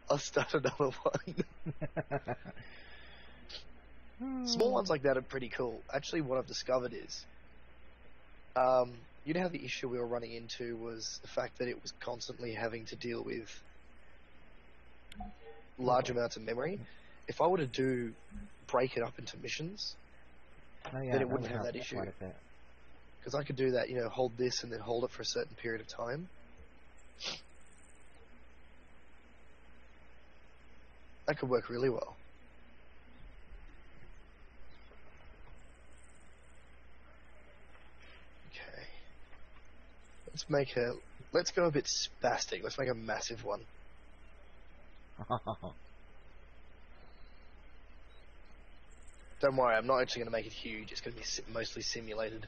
I'll start another one. Small ones like that are pretty cool. Actually, what I've discovered is, you know how the issue we were running into was the fact that it was constantly having to deal with large amounts of memory. If I were to break it up into missions, then it wouldn't have that issue. Because I could do that, hold this and then hold it for a certain period of time. That could work really well. Okay. Let's go a bit spastic. Let's make a massive one. Don't worry, I'm not actually going to make it huge. It's going to be mostly simulated.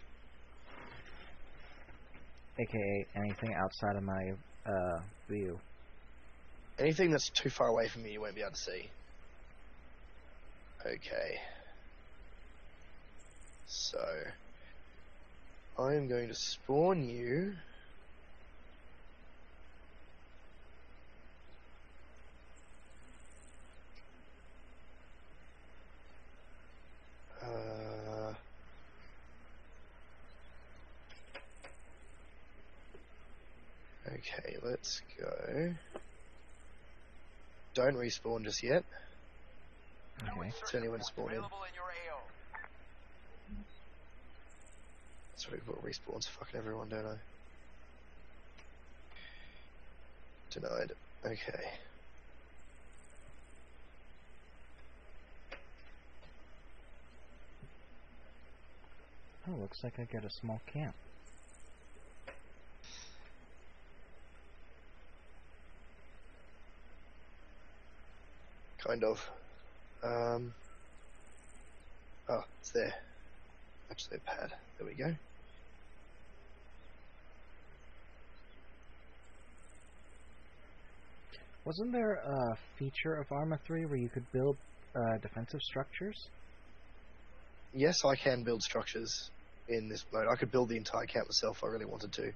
AKA anything outside of my view. Anything that's too far away from you, you won't be able to see. Okay. So, I am going to spawn you. Okay, let's go. Don't respawn just yet. Okay. It's only when to spawn in. That's what people respawns fucking everyone, don't I? Denied. Okay. Oh, looks like I get a small camp. Kind of. Oh, it's there. Actually, a pad. There we go. Wasn't there a feature of Arma 3 where you could build defensive structures? Yes, I can build structures in this mode. I could build the entire camp myself if I really wanted to.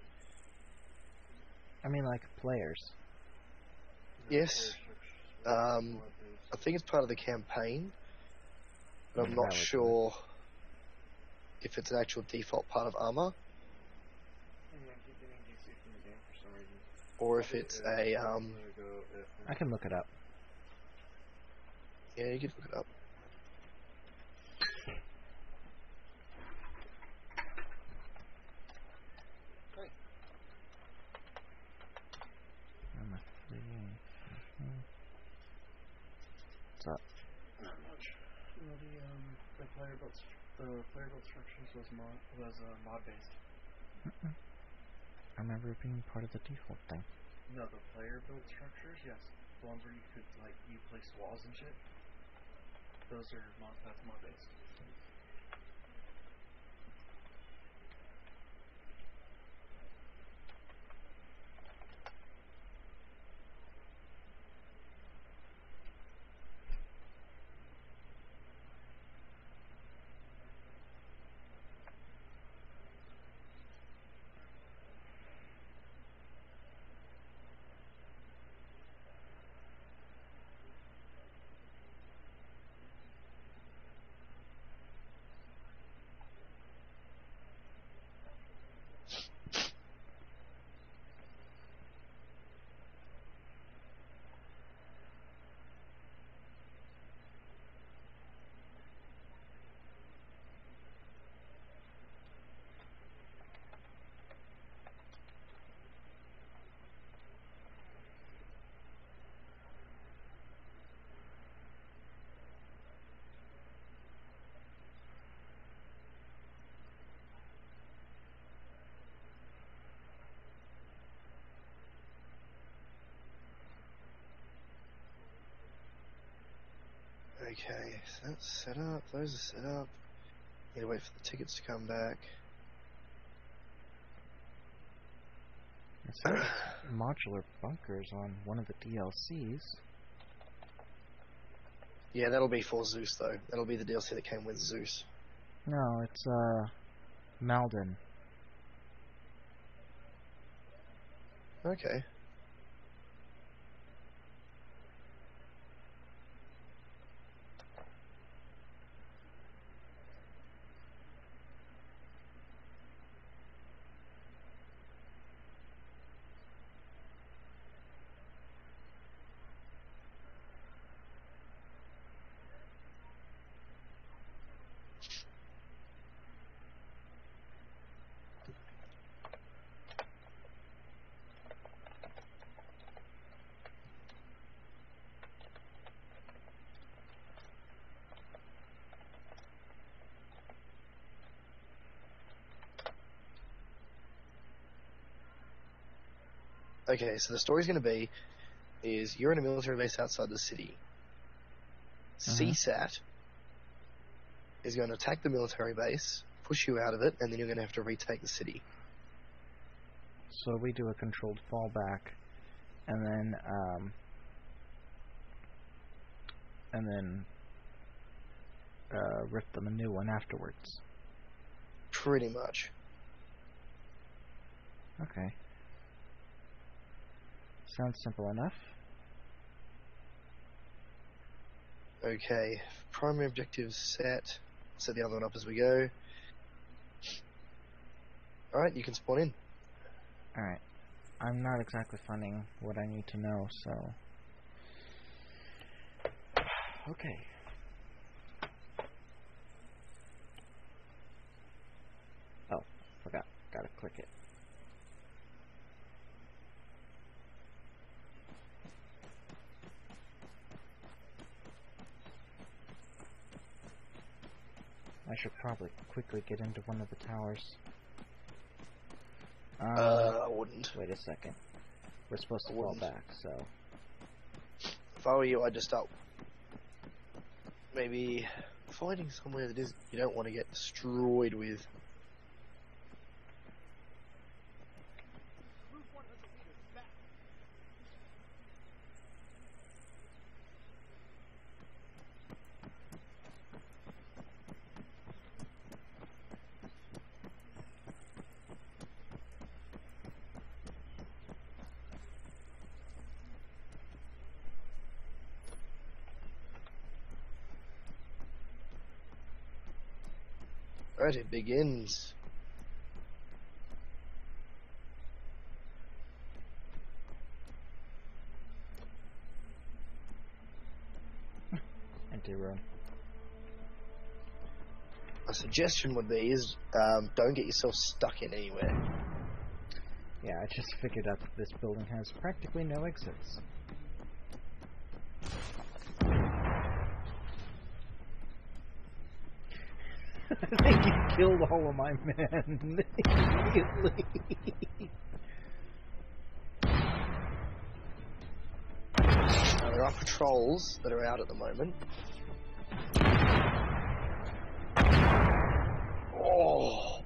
I mean, like, players. Yes. I think it's part of the campaign, but I'm not sure if it's an actual default part of Arma, or if it's a I can look it up. Yeah, you can look it up. Arma 3. What's up? Not much. The player built structures was mod based. I remember it being part of the default thing. No, the player built structures, yes. The ones where you could you place walls and shit. Those are that's mod based. Okay, so that's set up. Those are set up. Need to wait for the tickets to come back. It says modular bunkers on one of the DLCs. Yeah, that'll be for Zeus, though. That'll be the DLC that came with Zeus. No, it's Malden. Okay. Okay, so the story's going to be, is you're in a military base outside the city. CSAT is going to attack the military base, push you out of it, and then you're going to have to retake the city. So we do a controlled fallback, and then rip them a new one afterwards. Pretty much. Okay. Sounds simple enough. Okay, primary objectives set. Set the other one up as we go. Alright, you can spawn in. Alright. I'm not exactly finding what I need to know, so... Okay. Oh, forgot. Gotta click it. I should probably quickly get into one of the towers. I wouldn't. Wait a second. We're supposed to fall back, so... If I were you, I'd just start maybe finding somewhere that you don't want to get destroyed with. Right, it begins. Empty room. A suggestion would be is don't get yourself stuck in anywhere. Yeah, I just figured out that this building has practically no exits. I think you killed all of my men immediately. There are patrols that are out at the moment. Oh,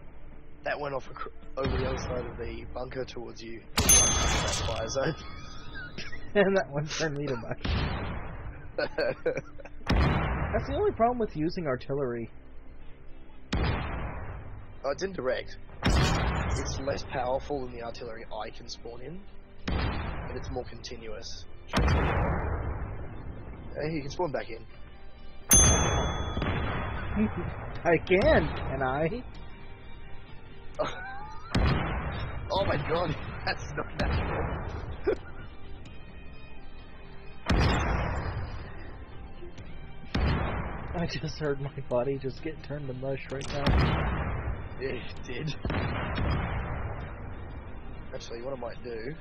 that went off over the other side of the bunker towards you. That fire zone. And that one turned me to mush. That's the only problem with using artillery. Oh, it's indirect. It's less powerful than the artillery I can spawn in, but it's more continuous. Hey, you can spawn back in. I can I? Oh my god, that's not natural. I just heard my body just get turned to mush right now. Yeah, it did. Actually, what I might do...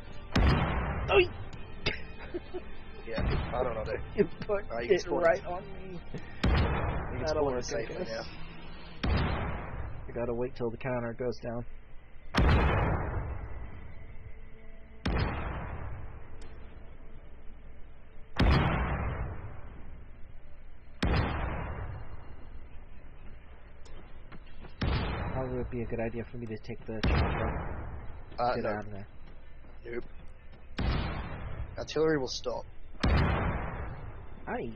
Oh! Yeah, I don't know what I'll do. You put it right on me. You can That'll spawn work, safely now. I gotta wait till the counter goes down. Probably would be a good idea for me to take the chopper. Get No. out of there. Nope. Artillery will stop. Aye.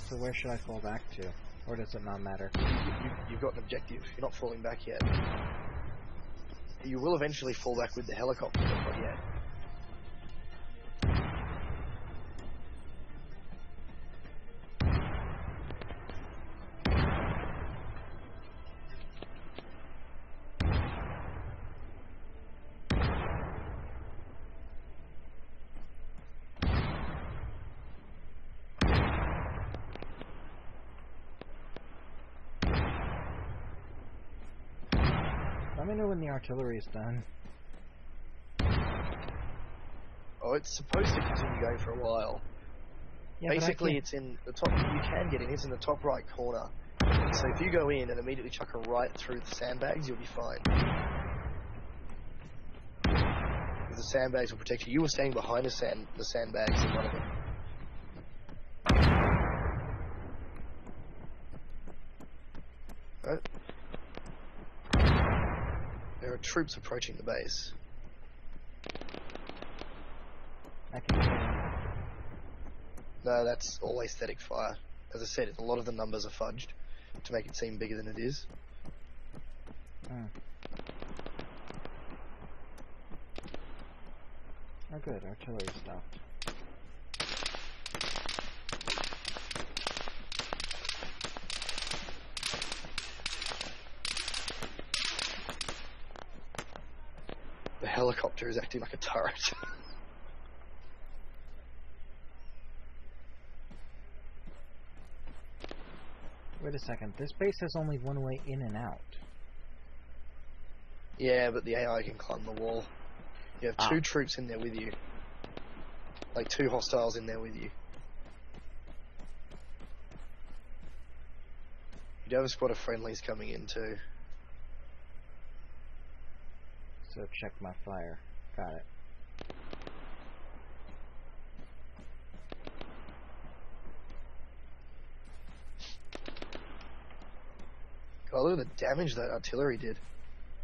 So where should I fall back to? Or does it not matter? You've got an objective. You're not falling back yet. You will eventually fall back with the helicopter, but not yet. Let me know when the artillery is done. Oh, it's supposed to continue going for a while. Yeah, basically, it's in the top. You can get in. It's in the top right corner. So if you go in and immediately chuck a right through the sandbags, you'll be fine. The sandbags will protect you. You were staying behind the sandbags in one of them. Right. There are troops approaching the base. I can hear them. No, that's all aesthetic fire. As I said, a lot of the numbers are fudged to make it seem bigger than it is. Oh good, artillery stopped. The helicopter is acting like a turret. Wait a second, this base has only one way in and out. Yeah, but the AI can climb the wall. You have two troops in there with you. Like 2 hostiles in there with you. You do have a squad of friendlies coming in too. So check my fire. Got it. God, look at the damage that artillery did.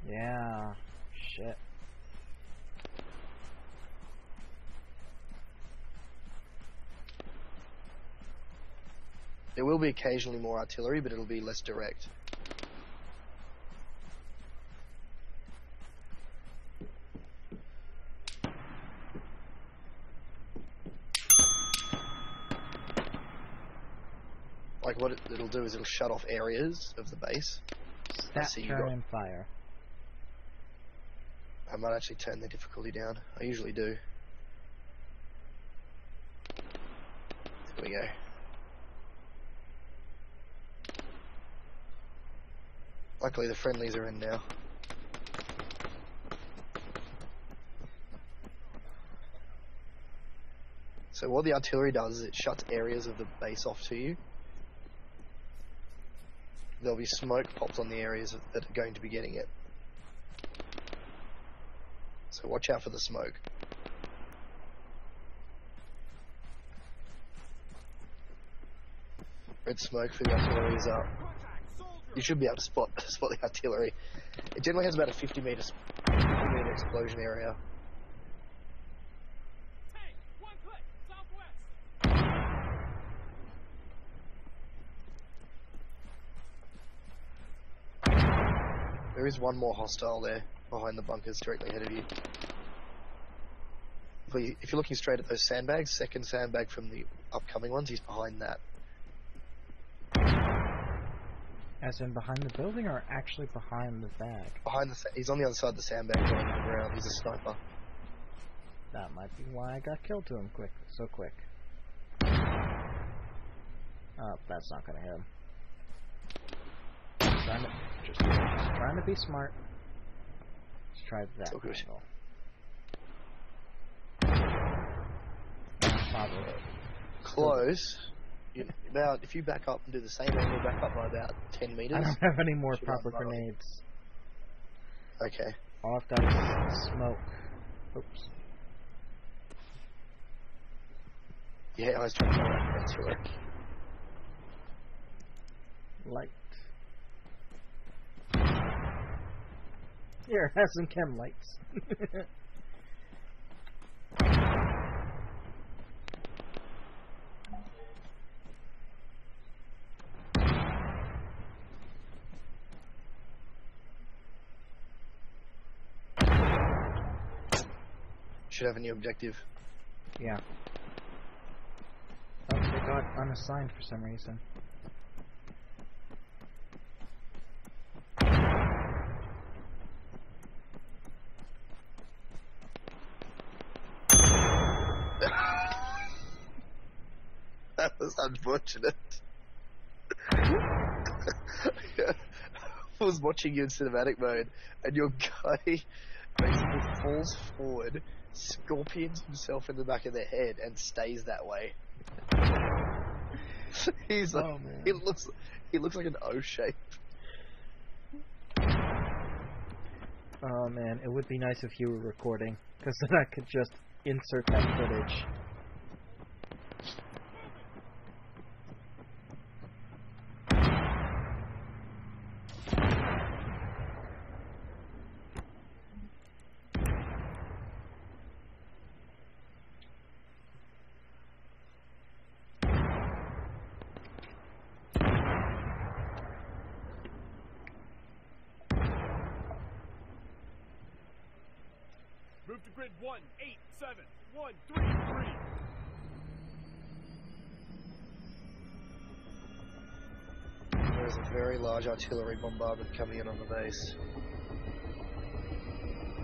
Yeah. Shit. There will be occasionally more artillery, but it'll be less direct. Like what it'll do is it'll shut off areas of the base. Stat turn and fire. I might actually turn the difficulty down. I usually do. There we go. Luckily the friendlies are in now. So what the artillery does is it shuts areas of the base off to you. There'll be smoke popped on the areas that are going to be getting it. So watch out for the smoke. Red smoke for the artillery is up. You should be able to spot the artillery. It generally has about a 50 meter explosion area. There is one more hostile there behind the bunkers directly ahead of you. If you're looking straight at those sandbags, second sandbag from the upcoming ones, he's behind that. As in behind the building, or actually behind the bag? He's on the other side of the sandbag, going on the ground. He's a sniper. That might be why I got killed to him so quick. Oh, that's not gonna hit him. Just trying to be smart. Let's try that angle. Probably. Close. If you back up and do the same angle, back up by about 10 meters. I don't have any more proper grenades. Okay. All I've got is smoke. Oops. Yeah, I was trying to go back to it. Light. Here, have some chem lights. Should have a new objective. Yeah. Oh, they got unassigned for some reason. That was unfortunate. I was watching you in cinematic mode, and your guy basically falls forward, scorpions himself in the back of their head, and stays that way. He's like, he looks like an O shape. Oh man, it would be nice if you were recording, because then I could just insert that footage. Move to grid 187-133. There's a very large artillery bombardment coming in on the base.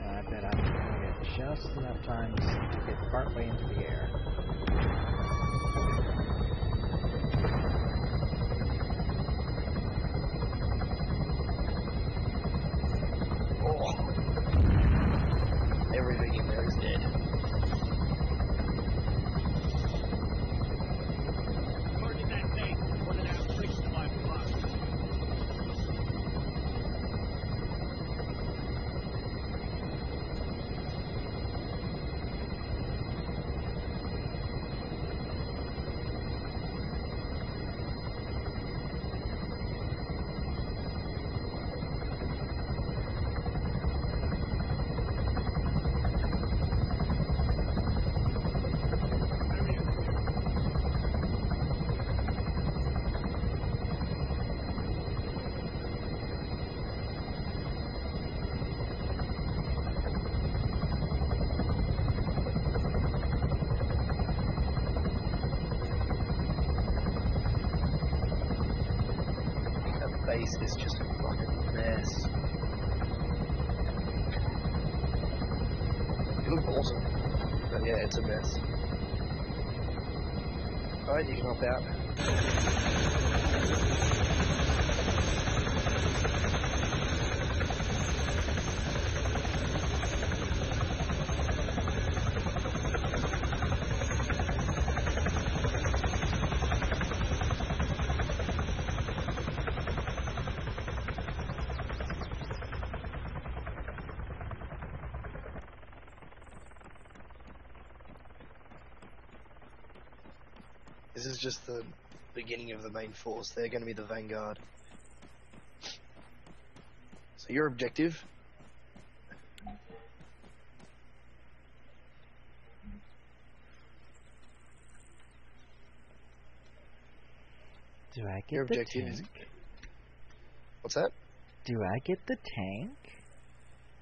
I bet I'm going to get just enough time to get partway into the air. Everything in there is dead. Target that tank. 1.5 clicks to 5 o'clock. Base is just a fucking mess. It looks awesome, but yeah, it's a mess. Alright, you can hop out. This is just the beginning of the main force. They're going to be the vanguard. So your objective? Do I get Your the objective tank? is... What's that? Do I get the tank?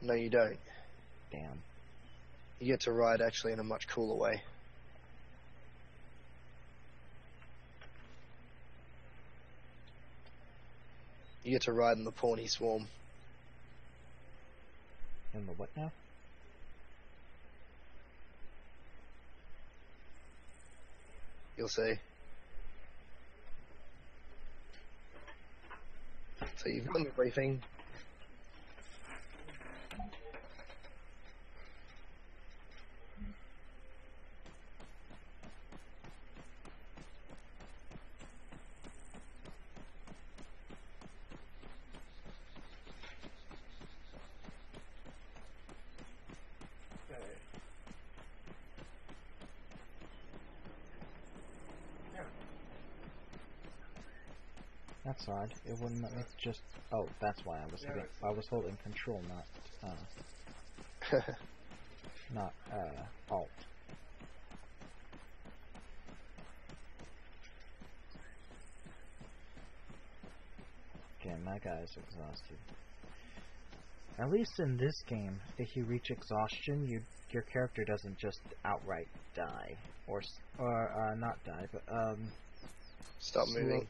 No, you don't. Damn. You get to ride actually in a much cooler way. You get to ride in the Pawnee Swarm. In the what now? You'll see. So you've done the briefing. That's odd. It wouldn't let me just... Oh, that's why I was holding control, not alt. Okay, my guy's exhausted. At least in this game, if you reach exhaustion, your character doesn't just outright die, or not die, but Stop moving.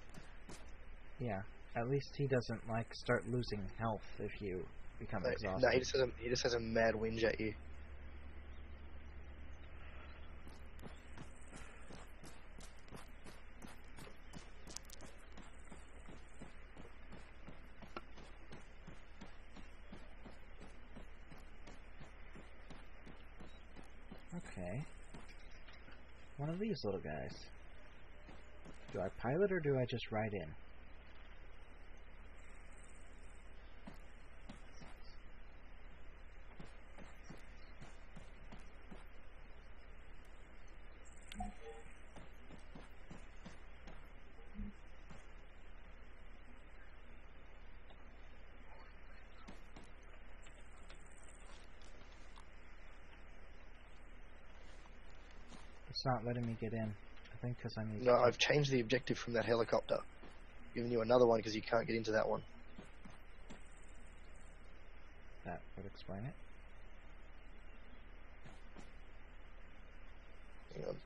Yeah, at least he doesn't like start losing health if you become exhausted. No, he just has a mad whinge at you. One of these little guys. Do I pilot or do I just ride in? It's not letting me get in. I think because I need. No, I've changed the objective from that helicopter. Giving you another one because you can't get into that one. That would explain it. Hang on.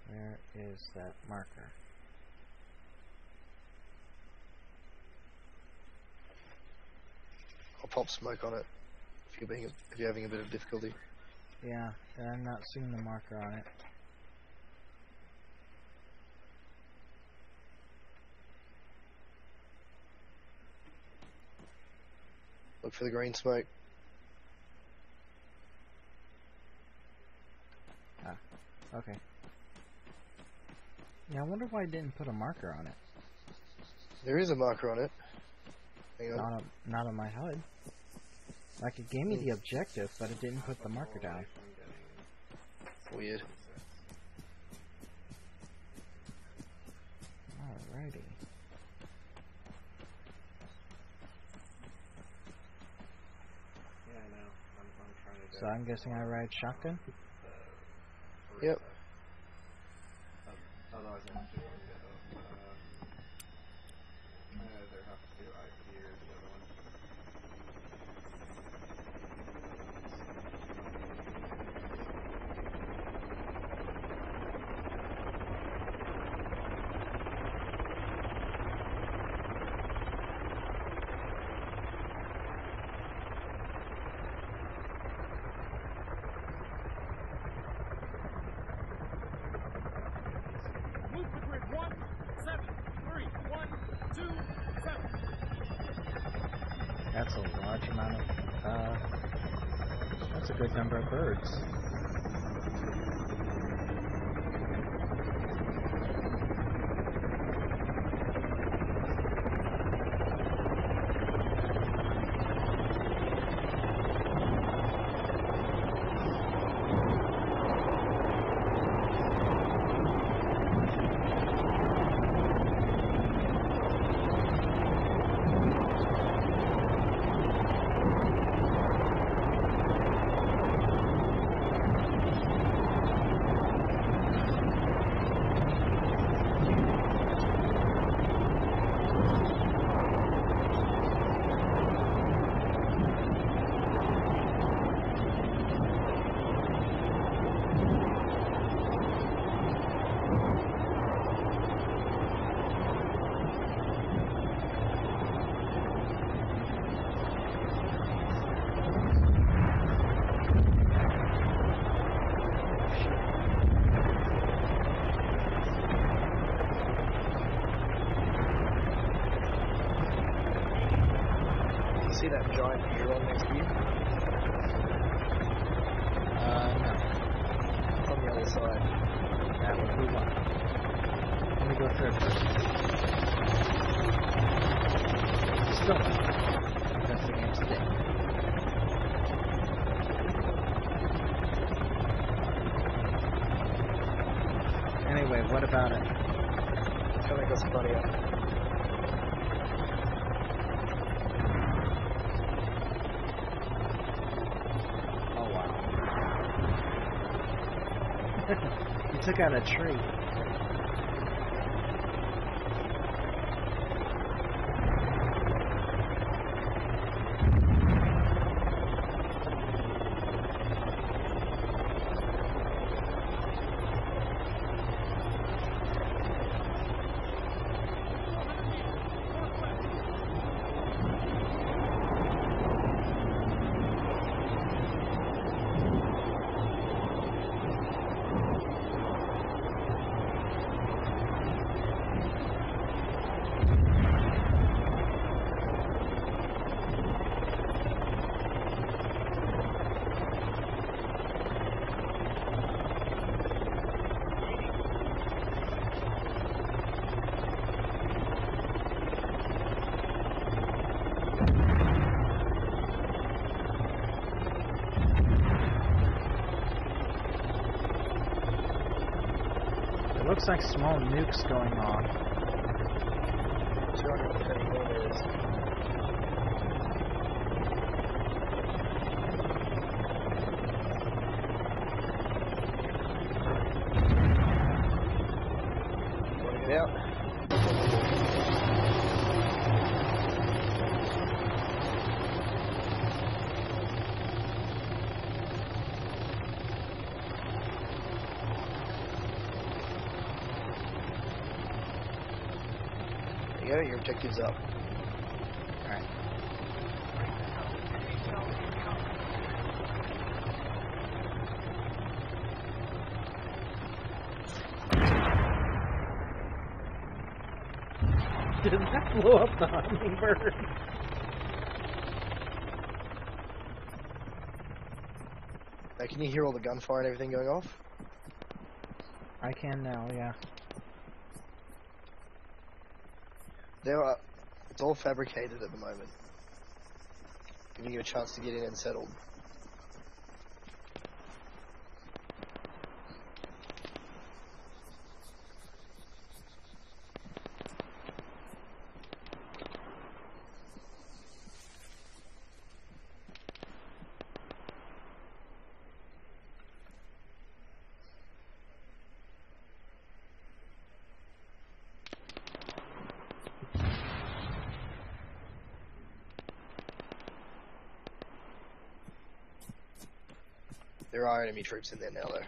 Where is that marker? I'll pop smoke on it if you're having a bit of difficulty. Yeah, and I'm not seeing the marker on it. Look for the green smoke. Ah, okay. Yeah, I wonder why I didn't put a marker on it. There is a marker on it. Hang on. Not on my HUD. Like, it gave me the objective, but it didn't put the marker down. Weird. Alrighty. Yeah, I know. I'm trying to. So I'm guessing I ride shotgun? Yep. Otherwise, I have to go get either have to do IP or the other one. Move the grid 1, 7, 3, 1, 2, 7. That's a large amount of, that's a good number of birds. See that giant neuron next to you? No. From the other side. That would be one. Let me go third person. Still not. That's the game's thing. Anyway, what about it? I think that's funny. Oh wow. You took out a tree. Looks like small nukes going off. 250 millimeters. Out. There you go, your objective's up. Alright. Did that blow up the hummingbird? Now, can you hear all the gunfire and everything going off? I can now, yeah. It's all fabricated at the moment. Giving you a chance to get in and settled. There are enemy troops in there now, though.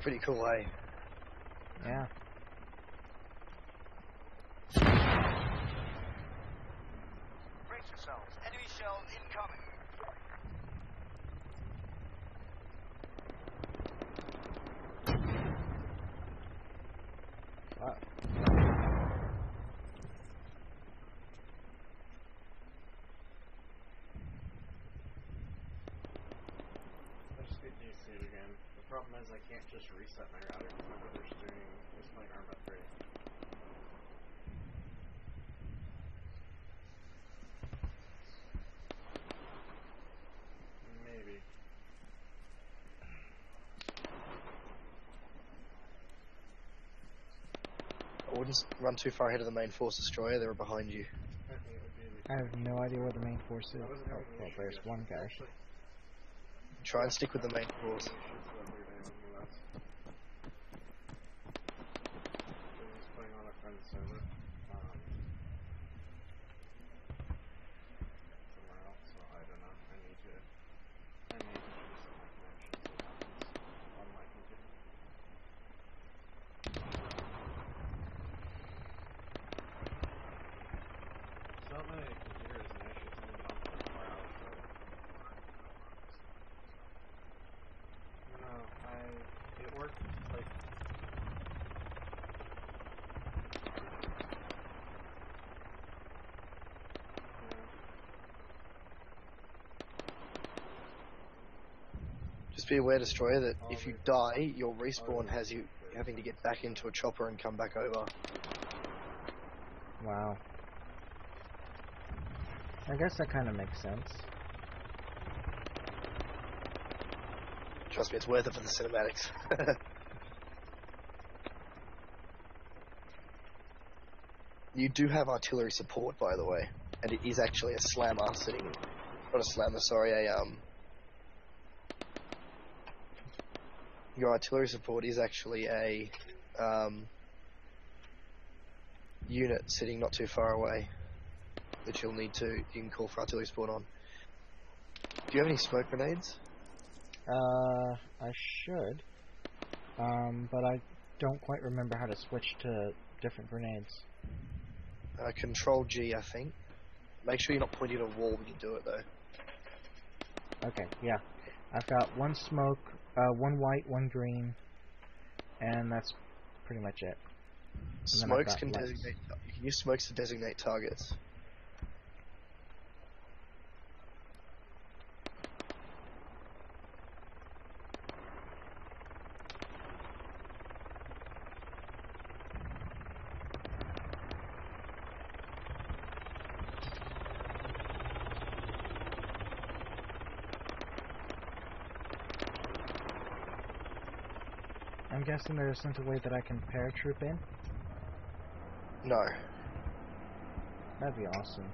Pretty cool, eh? Yeah. Brace yourselves. Enemy shell incoming. Wow. Let's just get used to it again. The problem is I can't just reset my router because my brother's playing Arma 3. Maybe. I wouldn't run too far ahead of the main force destroyer, they were behind you. I think it would be I have no idea where the main force is. I wasn't Oh, having an well, issue there's yesterday. one guy. Actually, Try and stick with the main force. issues the other day when we left. He was playing on a friend's server. Somewhere else, so I don't know. I need to reset my connection so it happens on my computer. It's not my computer is an issue, it's only been on for 4 hours, so... No, it worked, like... Just be aware, destroyer, that if you die, your respawn has you having to get back into a chopper and come back over. Wow. I guess that kind of makes sense. Trust me, it's worth it for the cinematics. You do have artillery support, by the way, and it is actually a slammer sitting... Not a slammer, sorry, Your artillery support is actually a unit sitting not too far away that you can call for artillery support on. Do you have any smoke grenades? I should. But don't quite remember how to switch to different grenades. Control G, I think. Make sure you're not pointing at a wall when you do it, though. Okay, yeah. I've got one smoke, one white, one green, and that's pretty much it. And Smokes can designate. You can use smokes to designate targets. I'm guessing there isn't a way that I can paratroop in? No. That'd be awesome.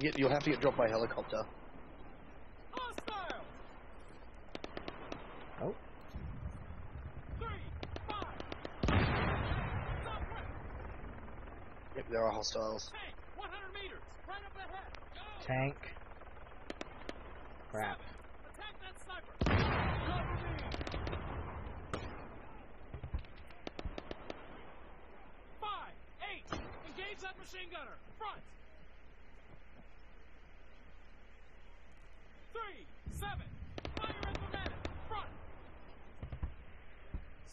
You'll have to get dropped by helicopter. Hostile! Oh. 3, 5. Stop right. Yep, there are hostiles. Tank, 100 meters. Right up ahead. Go. Tank. Crap. Attack that sniper. Cover me. 5, 8. Engage that machine gunner. Front. 3, 7. Fire at the man. Front.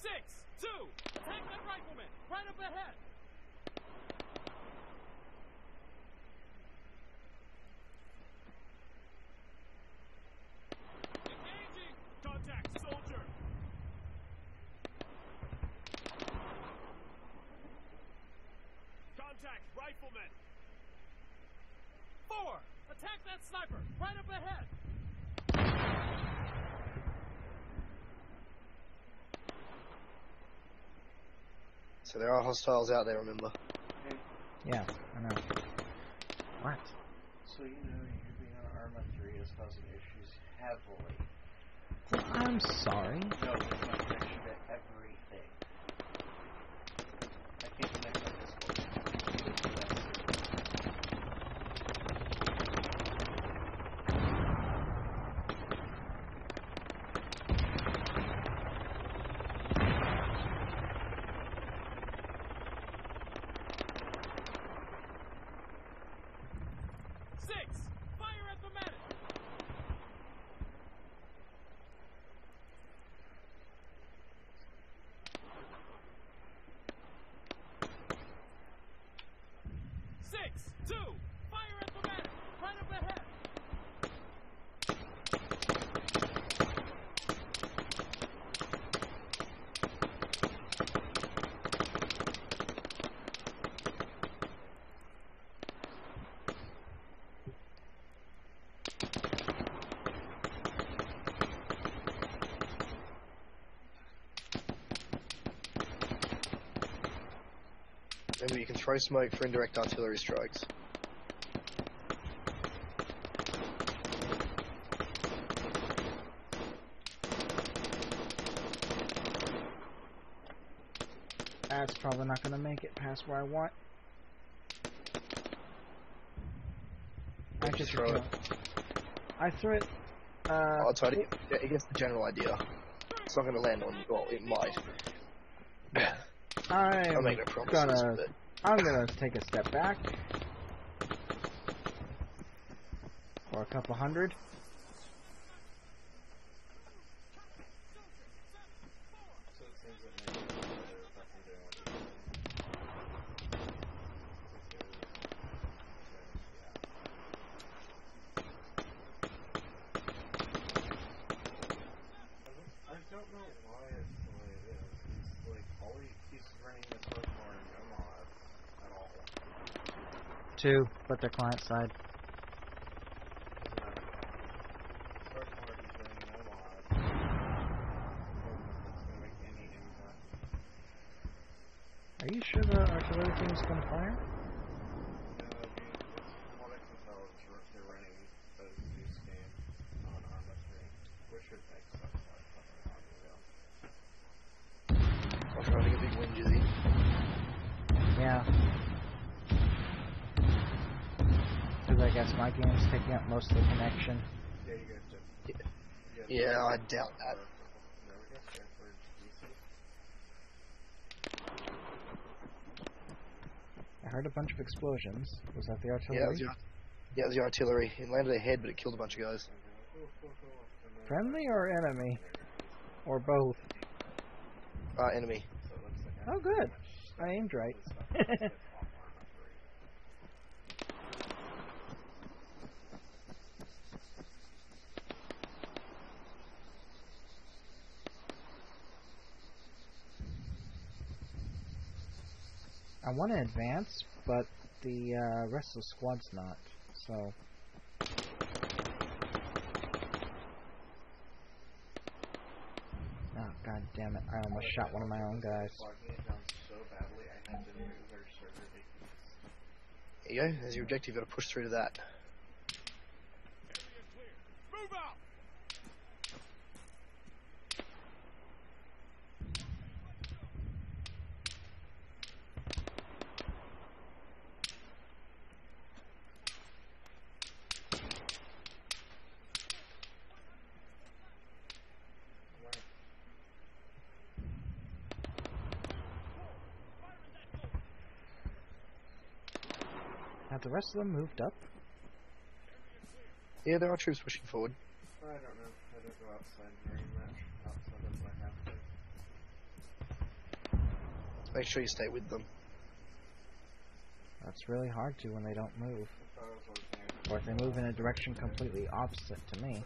6, 2. Attack that rifleman. Right up ahead. Engaging. Contact, soldier. Contact, rifleman. 4. Attack that sniper. Right up ahead. So there are hostiles out there, remember? Yeah, I know. What? So you know you being on Arma 3 is causing issues heavily. Well, I'm sorry. No, it's not connection to everything. I can't connect on this one. Fire at the medic. 6, 2. Fire at the medic. Right up ahead. Remember, you can throw smoke for indirect artillery strikes. That's probably not going to make it past where I want. I Just throw it. I threw it. I'll try to it gets the general idea. It's not going to land on you. Well, it might. I'll make no promises. I'm gonna take a step back. Or a couple hundred. Two, but they're client side. Are you sure the artillery team is going to fire? What I can tell is they're running a Zeus game on Arma 3, which should make stuff like I'm trying to get a big win, Jizzy. Yeah. Because I guess my game's taking up most of the connection. Yeah, you guys did. Yeah, I doubt that. I heard a bunch of explosions. Was that the artillery? Yeah, it was the artillery. It landed ahead, but it killed a bunch of guys. Friendly or enemy? Or both? Enemy. Oh, good. I aimed right. I want to advance, but the rest of the squad's not, so... Oh, god damn it. I almost shot one of my own guys. There you go. There's your objective. You've got to push through to that. Move out! Have the rest of them moved up? Yeah, there are troops pushing forward. I don't know. I don't go outside very much. Outside of my half base. Make sure you stay with them. That's really hard to when they don't move. Or if they move in a direction completely opposite to me.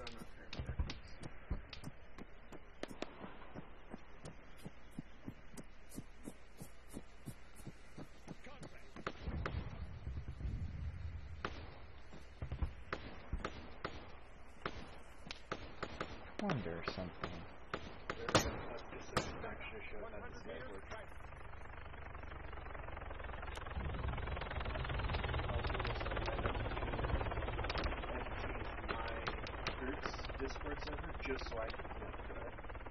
Wonder something. Discord server just so I could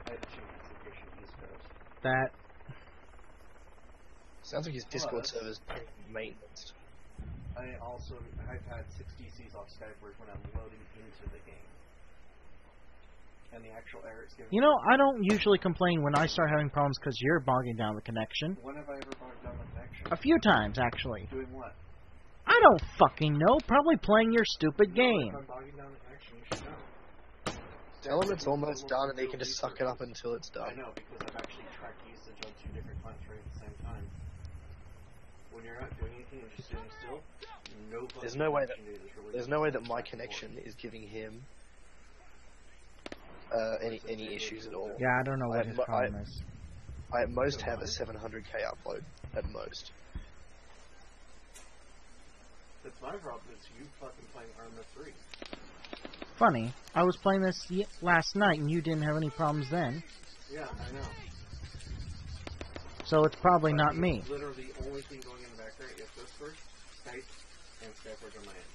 I had a chance to get East Coast. That sounds like his Discord server's maintenance. I've had 6 DCs off Skype when I'm loading into the game. And the actual error it's giving. You know, I don't usually complain when I start having problems because you're bogging down the connection. When have I ever bogged down the connection? A few times, actually. Doing what? I don't fucking know. Probably playing your stupid game. If I'm bogging down the connection, you should know. Tell him it's almost done and they can just suck it up until it's done. I know, because I've actually tracked usage on 2 different clients right at the same time. When you're not doing anything and just sitting still, there's no way that my connection is giving him any issues at all. Yeah, I don't know what his problem is. I at most have a 700k upload, at most. That's my problem, is you fucking playing Arma 3. Funny, I was playing this last night and you didn't have any problems then. Yeah, I know. So it's probably not me. Literally the only thing going in the background is Discord, Skype, and Skype on my end.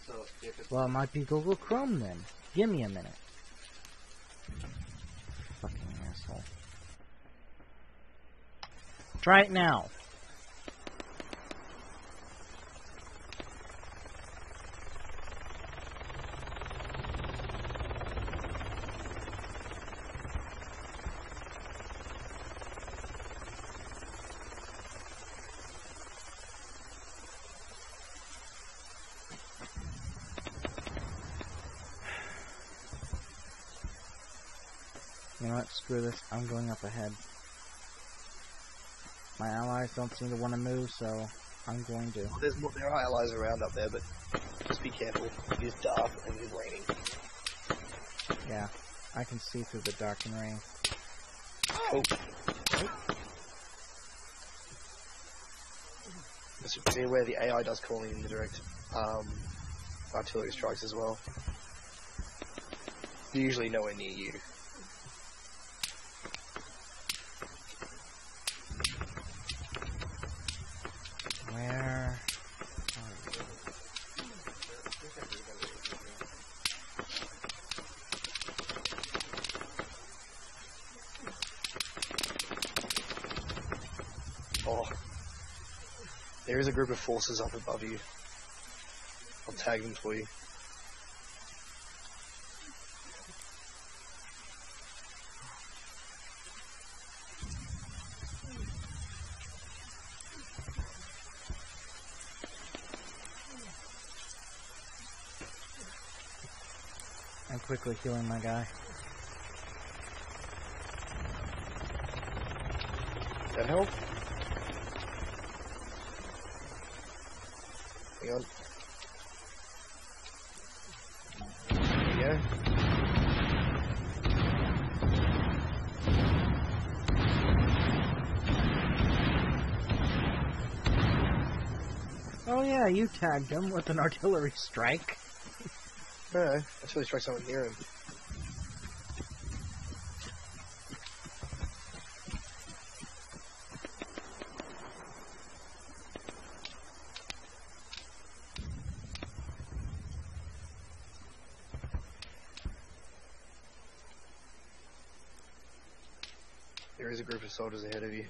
So if it's... Well, it might be Google Chrome then. Give me a minute. Fucking asshole. Try it now. You know what? Screw this. I'm going up ahead. My allies don't seem to want to move, so I'm going to. Well, there are allies around up there, but just be careful. It is dark and it is raining. Yeah, I can see through the dark and rain. Oh. Just be aware the AI does calling in the direct artillery strikes as well. They're usually nowhere near you. Where? Oh. There is a group of forces up above you. I'll tag them for you. I'm quickly healing my guy. That help? Hang on. There you go. Oh yeah, you tagged him with an artillery strike. No, artillery strike someone near him. There is a group of soldiers ahead of you.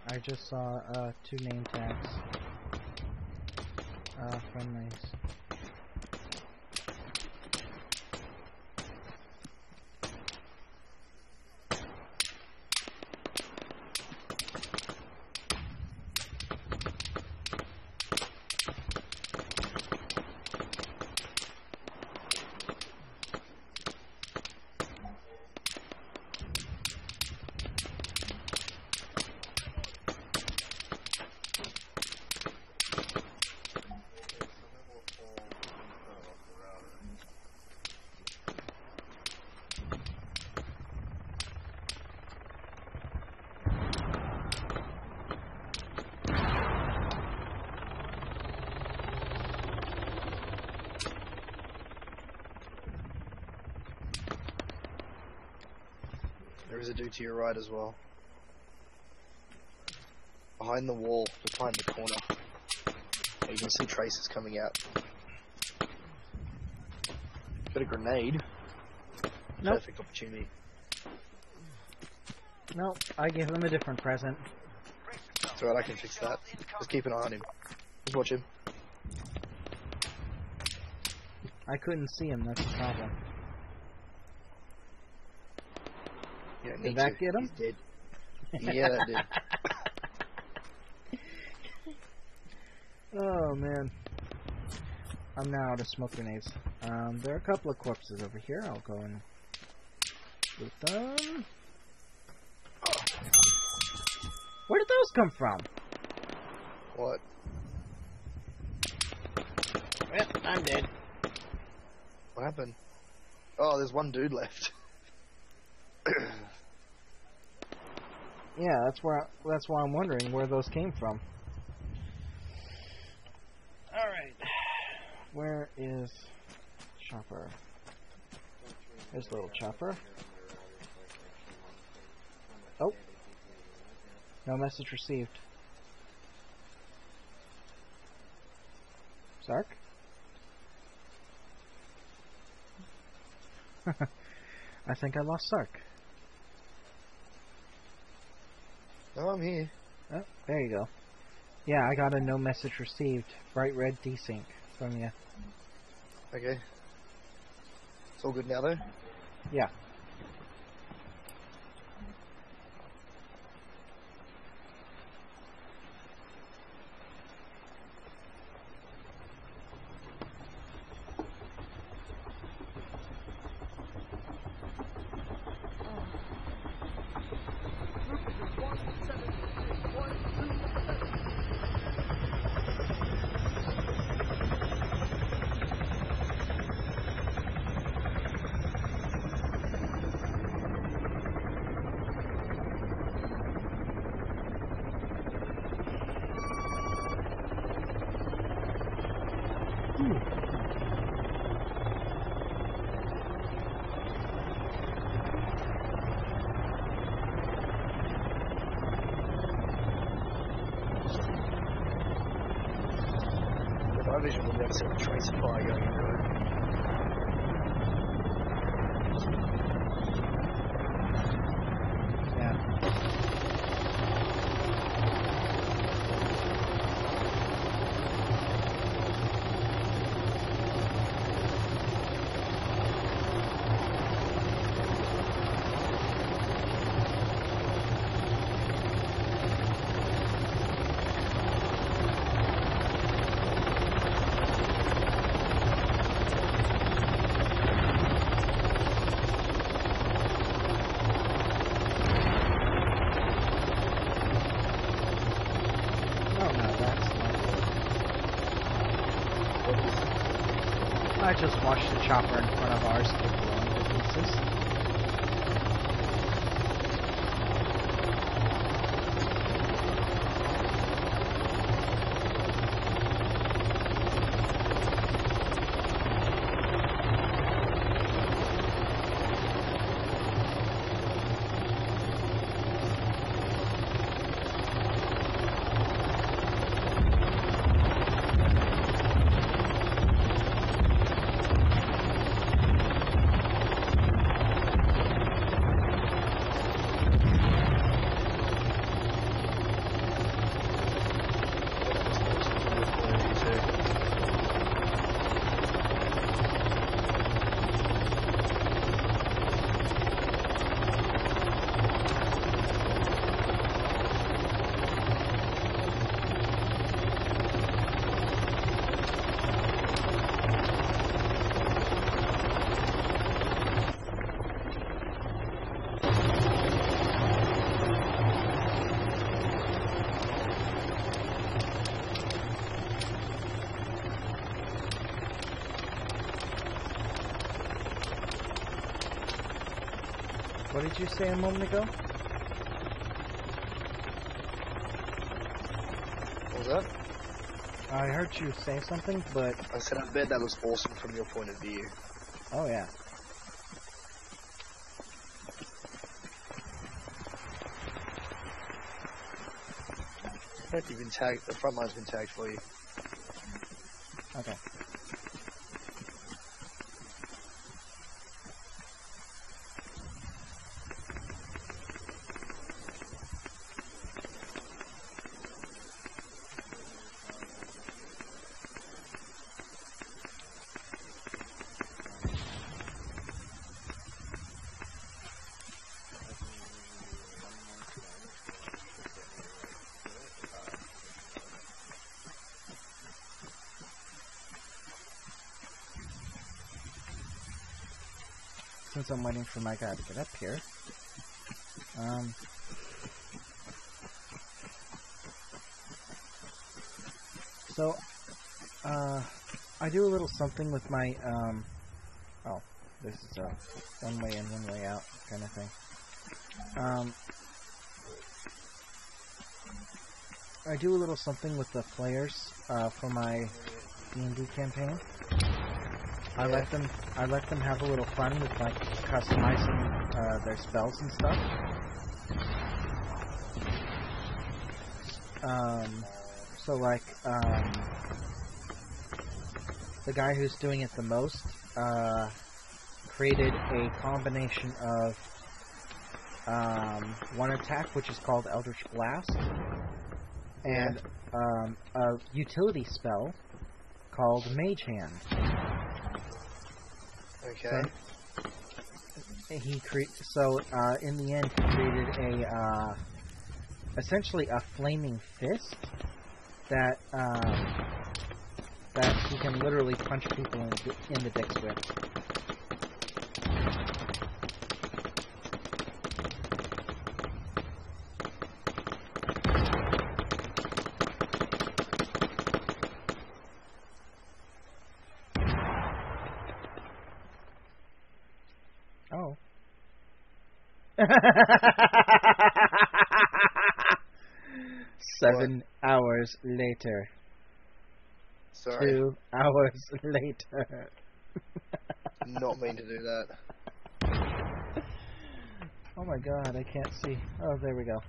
I just saw 2 name tags. Friendlies. There is a dude to your right as well. Behind the wall, behind the corner. You can see traces coming out. Got a grenade. Nope. Perfect opportunity. Nope, I gave him a different present. It's alright, I can fix that. Just keep an eye on him. Just watch him. I couldn't see him, that's the problem. Yeah, Did that get him? He's dead. Yeah, that did. Oh man. I'm now out of smoke grenades. There are a couple of corpses over here. I'll go and loot them. Where did those come from? What? Well, I'm dead. What happened? Oh, there's one dude left. Yeah, that's why I'm wondering where those came from. Alright. Where is Chopper? There's little Chopper. Oh. No message received. Sark? I think I lost Sark. No, I'm here. Oh, there you go. Yeah, I got a no message received. Bright red desync from you. Okay. It's all good now, though? Yeah. My vision will never see a trace of fire going into it. I just watched the chopper in front of ours get blown to pieces. What did you say a moment ago? What was that? I heard you say something, but... I said I bet that was awesome from your point of view. Oh, yeah. I bet you've been tagged, the front line's been tagged for you. Okay. Since I'm waiting for my guy to get up here. I do a little something with my, oh, this is a one way in, one way out kind of thing. I do a little something with the players, for my D&D campaign. I let them have a little fun with like customizing their spells and stuff. So like the guy who's doing it the most created a combination of one attack which is called Eldritch Blast and a utility spell called Mage Hand. Okay. So in the end he created a essentially a flaming fist that that he can literally punch people in the dicks with. Oh. 7 hours later. Sorry. 2 hours later. Not mean to do that. Oh my god, I can't see. Oh, there we go.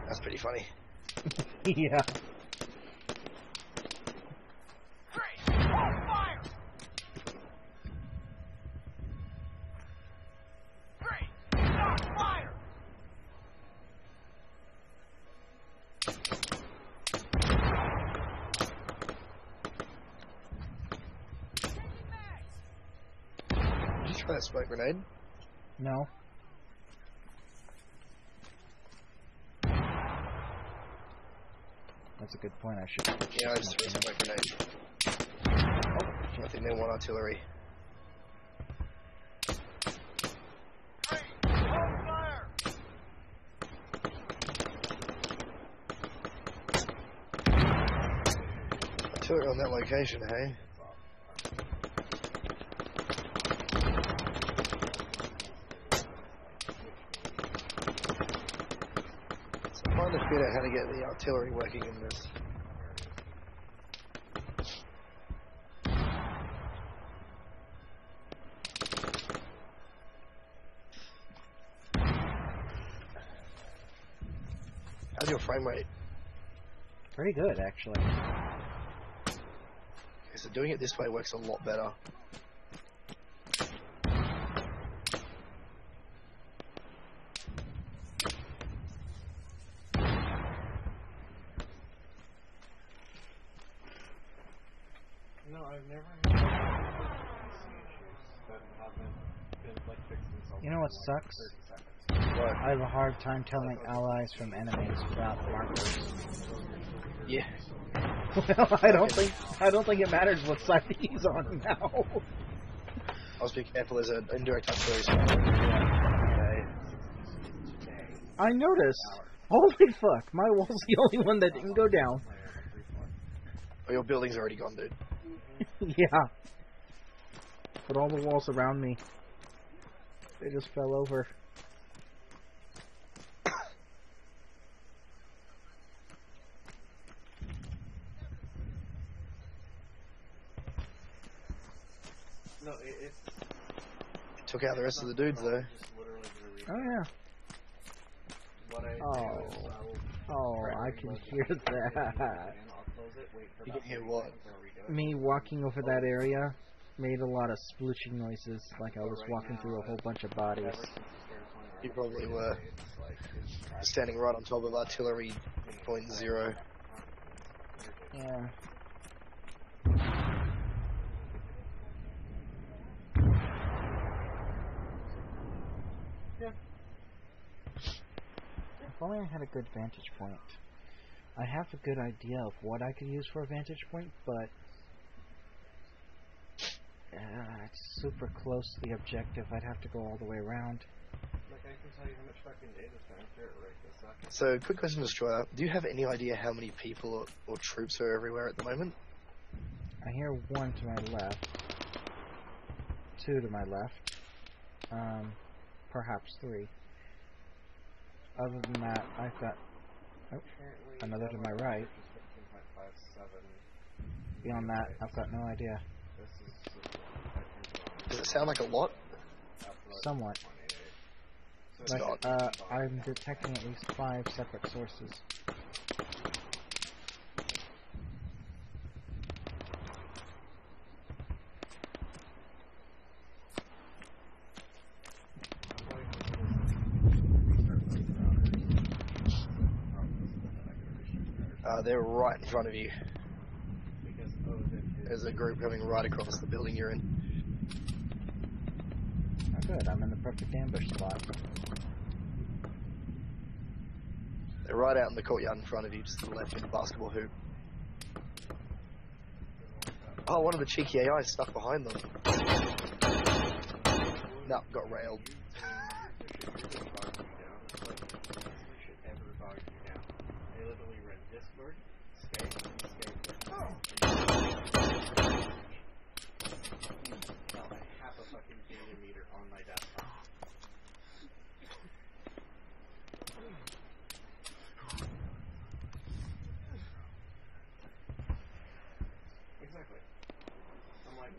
That's pretty funny. Yeah. Great! On fire! Great! On fire! Did you try that smoke grenade? No. That's a good point, I should... Yeah, I just threw a smoke grenade. Oh, I think they want artillery. Great! On fire! artillery on that location, hey? So I'm trying to figure out how to get the artillery working in this. How's your frame rate? Pretty good, actually. Okay, so doing it this way works a lot better. No, I've never had PC issues that haven't been like fixed themselves. You know what sucks? 30 seconds. Right. I have a hard time telling allies from enemies without markers. Yeah. Well, I don't think it matters what side he's on now. I was being careful, there's an indirect artillery strike. Okay. I noticed. Holy fuck, my wall's the only one that didn't go down. Oh, your building's already gone, dude. Yeah. But all the walls around me, they just fell over. No, it's Took out the rest of the dudes, though. just literally Oh yeah. what I Oh. do is I will Oh, I can hear that. and I'll close it, wait for You about can hear 30 what? seconds, and redo it. Me walking over that area made a lot of splooching noises, like I was walking through a whole bunch of bodies. Ever since the start of playing You Arma, probably were. it's like, it's Standing right on top of artillery point zero. Yeah. Yeah. If only I had a good vantage point. I have a good idea of what I could use for a vantage point, but it's super close to the objective. I'd have to go all the way around. Like, I can tell you how much fucking data spent here right this second. So, quick question, Destroyer. Do you have any idea how many people or troops are everywhere at the moment? I hear one to my left, two to my left, perhaps three. Other than that, I've got another to my right. Beyond that, I've got no idea. Does it sound like a lot? Somewhat. It's Like, not. I'm detecting at least 5 separate sources. They're right in front of you. There's a group coming right across the building you're in. Oh good, I'm in the perfect ambush spot. They're right out in the courtyard in front of you, just to the left in the basketball hoop. Oh, one of the cheeky AIs stuck behind them. No, got railed.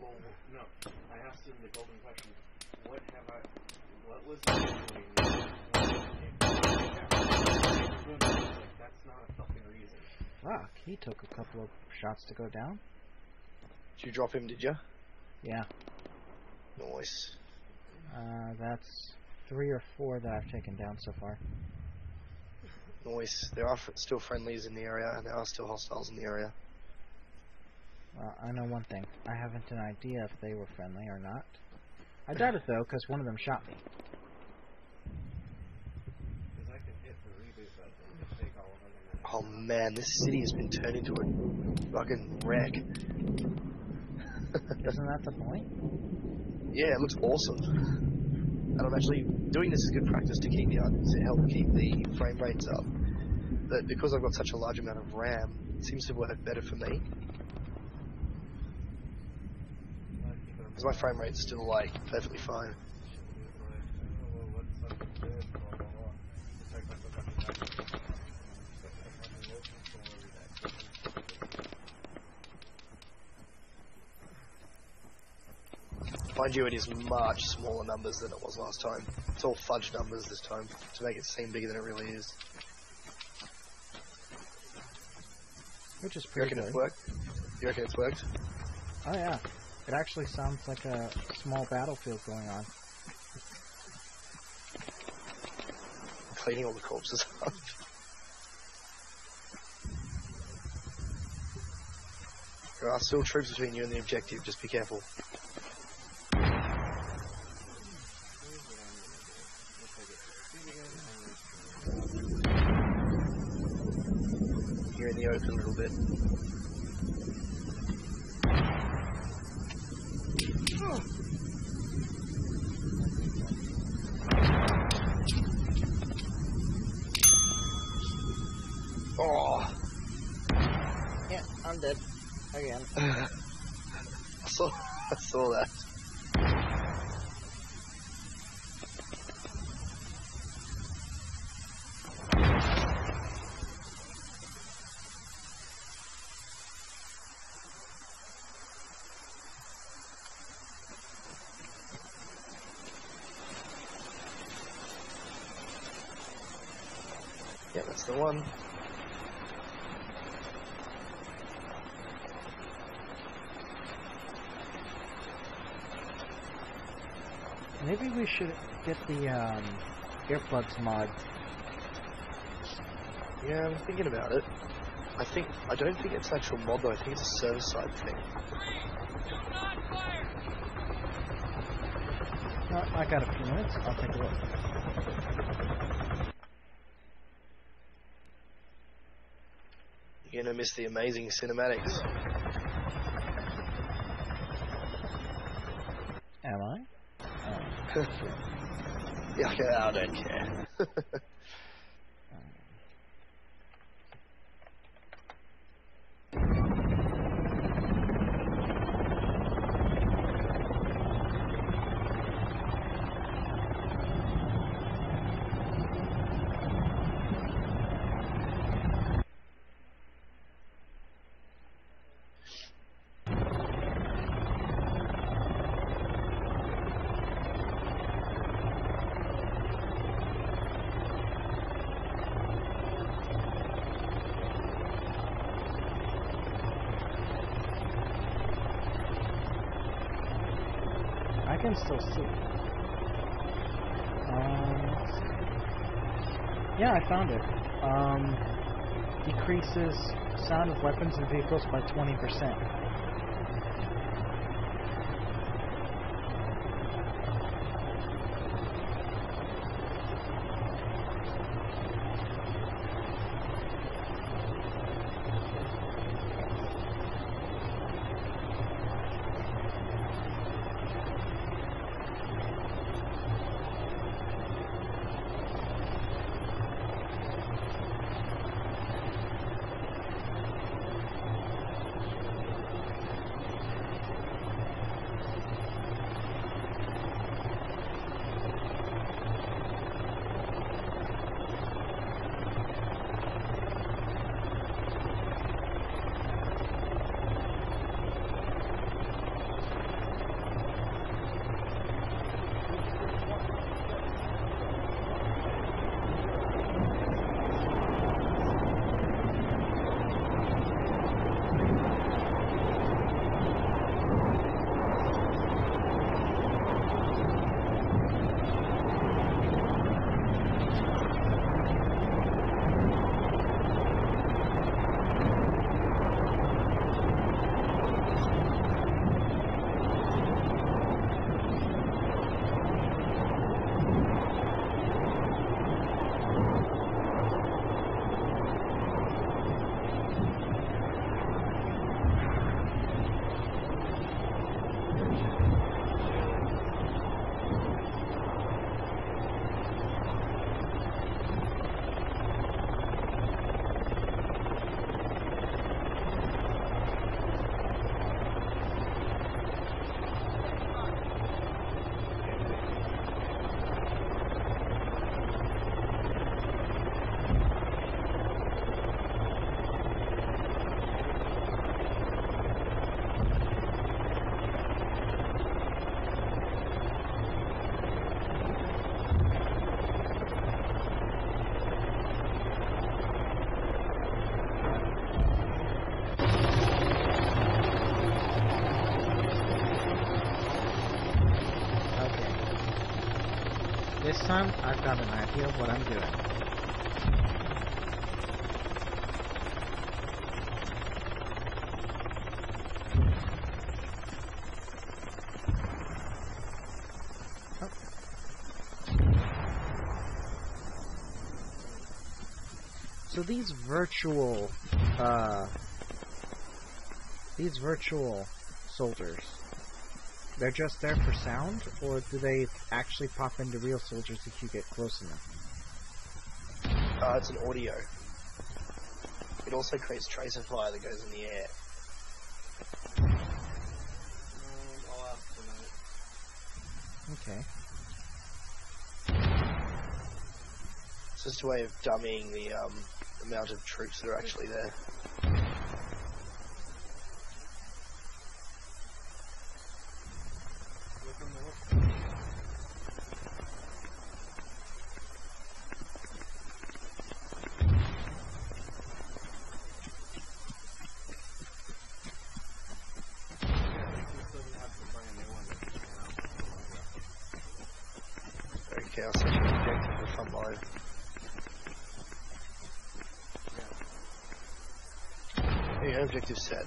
Well, no. I asked him the golden question. What was I doing? That's not a fucking reason. Fuck, he took a couple of shots to go down. Did you drop him, did you? Yeah. Nice. That's 3 or 4 that I've taken down so far. Nice. There are still friendlies in the area, and there are still hostiles in the area. I know one thing. I haven't an idea if they were friendly or not. I doubt it though, because one of them shot me. Because I could hit the reboot button and take all of them. Oh man, this city has been turned into a fucking wreck. Isn't that the point? Yeah, it looks awesome. And I'm actually doing this as good practice to keep to help keep the frame rates up. But because I've got such a large amount of RAM, it seems to work better for me. Because my frame rate's still, like, perfectly fine. Mind you, it is much smaller numbers than it was last time. It's all fudge numbers this time, to make it seem bigger than it really is. Which is pretty good. It's worked? You reckon it's worked? Oh yeah. It actually sounds like a small battlefield going on. Cleaning all the corpses up. There are still troops between you and the objective, just be careful. You're in the open a little bit. Oh. Yeah, I'm dead. Again. I saw that. Yeah, that's the one. Maybe we should get the earplugs mod. Yeah, I'm thinking about it. I don't think it's an actual mod though, I think it's a server side thing. I got a few minutes, I'll take a look. You're gonna miss the amazing cinematics. Am I? Yeah, okay, I don't care. I can still see. Let's see. Yeah, I found it. Decreases sound of weapons and vehicles by 20%. This time, I've got an idea of what I'm doing. So these virtual soldiers, they're just there for sound, or do they actually pop into real soldiers if you get close enough? It's an audio. It also creates tracer fire that goes in the air. I'll ask tonight. Okay. It's just a way of dummying the amount of troops that are actually there. Okay, I'll set you objective for front line. There you go, objective set.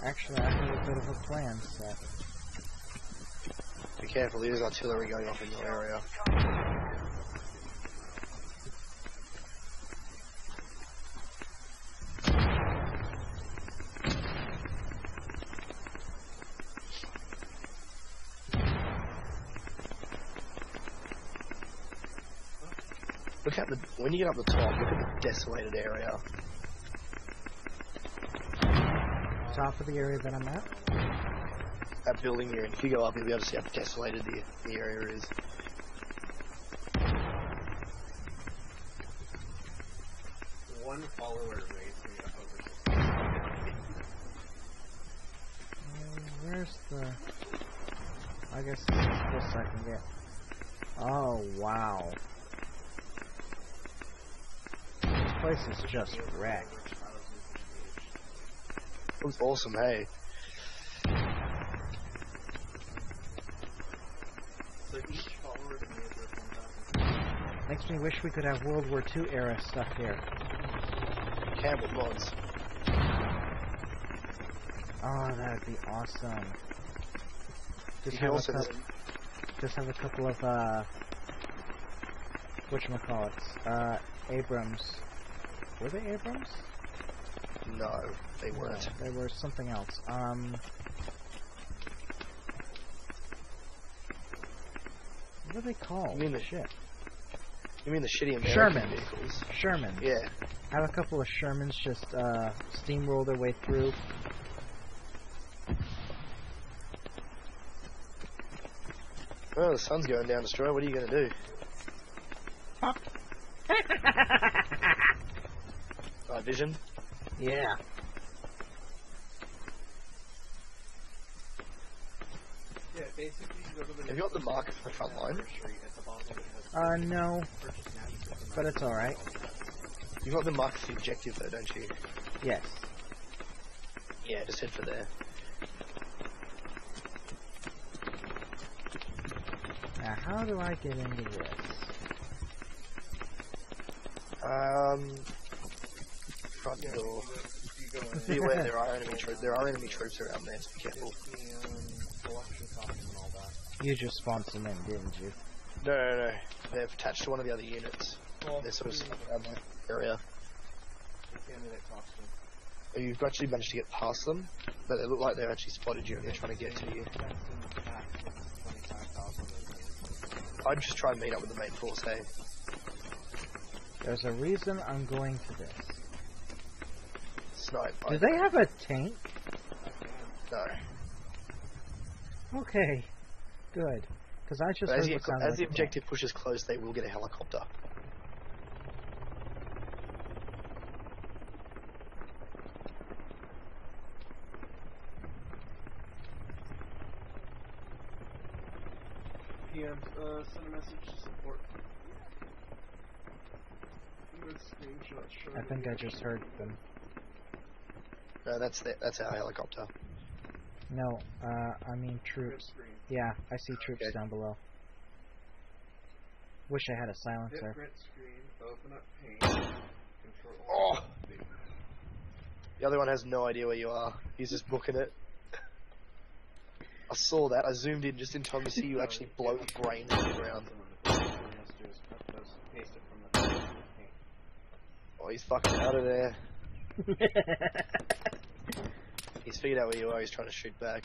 Actually, I have a bit of a plan set. Be careful, there's artillery going off in your area. Look at when you get up the top, look at the desolated area. Top of the area that I'm at? That building you're in, if you go up, you'll be able to see how desolated the area is. One follower raised me up over 6. Where's the... I guess this is the best I can get. Oh, wow. This place is just wrecked. It was awesome, hey. So each follower to me is worth 1,000. Makes me wish we could have World War II era stuff here. Campbell mods. Oh, that'd be awesome. You can also just have a couple of, whatchamacallits, Abrams. Were they Abrams? No, they weren't. No, they were something else. What are they called? You mean You mean the shitty American Sherman vehicles? Sherman. Yeah. Have a couple of Shermans just steamroll their way through. Well, the sun's going down, Destroyer. What are you going to do? Pop. Vision? Yeah. Yeah, basically you go to the... Have you got the marker for the front line? No. But it's alright. You've got the marker for the objective though, don't you? Yes. Yeah, just head for there. Now, how do I get into this? Front door. Be aware there are enemy troops around there, so be careful. You just spawned some in, didn't you? No. They're attached to one of the other units. They're sort of around that area. You've actually managed to get past them, but they look like they've actually spotted you and they're trying to get to you. I'd just try and meet up with the main force, hey? There's a reason I'm going to this. Snipe. Do they have a tank? No. Okay. Good. Because I just As the objective pushes close, they will get a helicopter. PM, send a message to support. Screenshot. I think I just heard them. No, that's our helicopter. No, I mean troops. Screen. Yeah, I see troops down below. Wish I had a silencer. Hit print screen, open up paint, control. Oh! The other one has no idea where you are. He's just booking it. I saw that. I zoomed in just in time to see you actually blow the brains on the ground. Oh, he's fucking out of there. He's figured out where you are. He's trying to shoot back.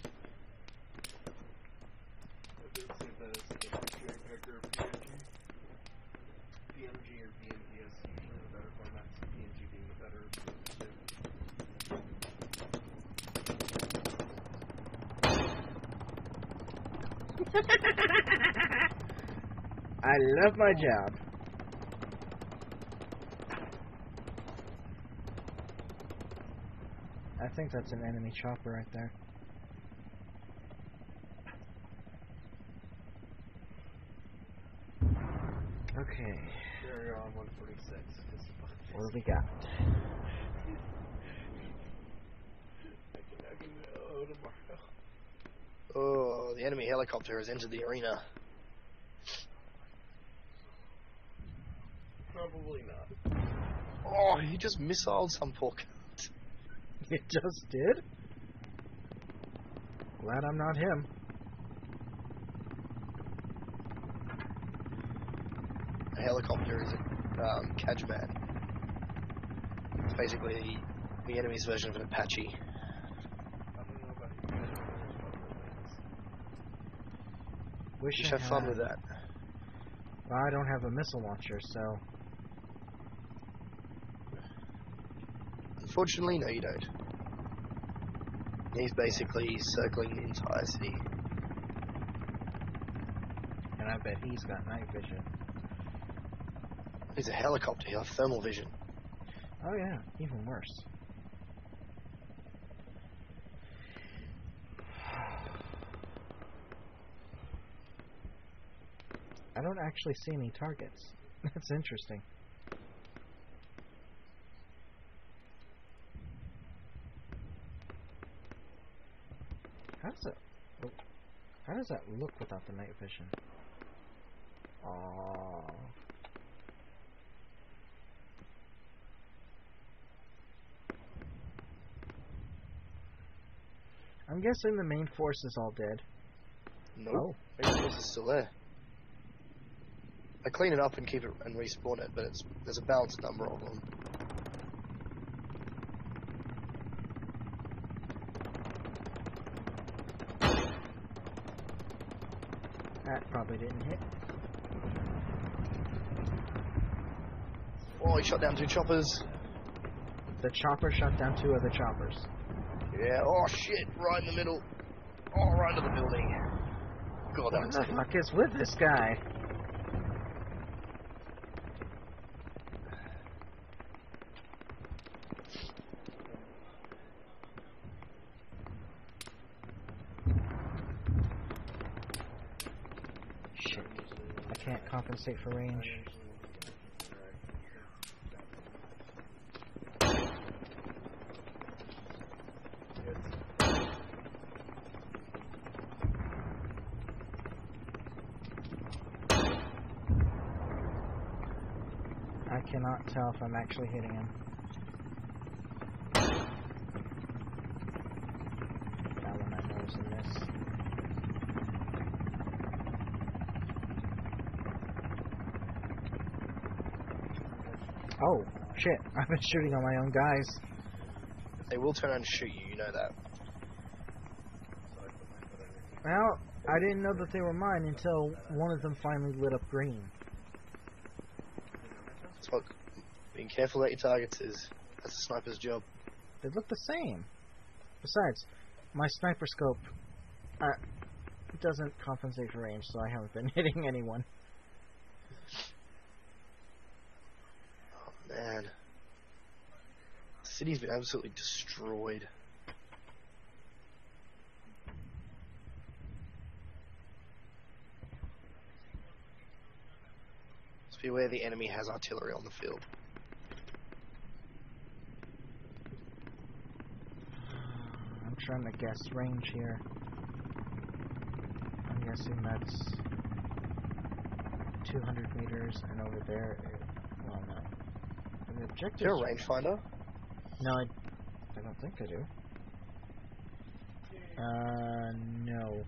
PNG or BMPS usually the better formats. PNG being the better I love my job. I think that's an enemy chopper right there. Okay. There you're on 146. What do we got? I can go tomorrow. Oh, the enemy helicopter has entered the arena. Probably not. Oh, he just missiled some poor cunt. It just did? Glad I'm not him. A helicopter is a Kajman. It's basically the enemy's version of an Apache. Wish You should have fun with that. Well, I don't have a missile launcher, so... Unfortunately, no you don't. He's basically circling the entire city. And I bet he's got night vision. He's a helicopter, he'll have thermal vision. Oh yeah, even worse. I don't actually see any targets. That's interesting. How does that look without the night vision? Aww. I'm guessing the main force is all dead. Nope. Oh. Main force is still there. I clean it up and keep it and respawn it, but there's a balanced number of them. That probably didn't hit. Oh, he shot down 2 choppers. The chopper shot down 2 other choppers. Yeah, oh shit, right in the middle. Oh, right into the building. God, that What the fuck is with this guy? Shit. I can't compensate for range. I cannot tell if I'm actually hitting him. That one I know is a miss. Oh, shit. I've been shooting on my own guys. They will turn around and shoot you, you know that. Well, I didn't know that they were mine until one of them finally lit up green. That's what being careful about your targets is. That's a sniper's job. They look the same. Besides, my sniper scope doesn't compensate for range, so I haven't been hitting anyone. Oh man. The city's been absolutely destroyed. Just beware the enemy has artillery on the field. I'm trying to guess range here. I'm guessing that's 200 meters, and over there, well, no. The objective. Do you have a rangefinder? No, I don't think I do. No.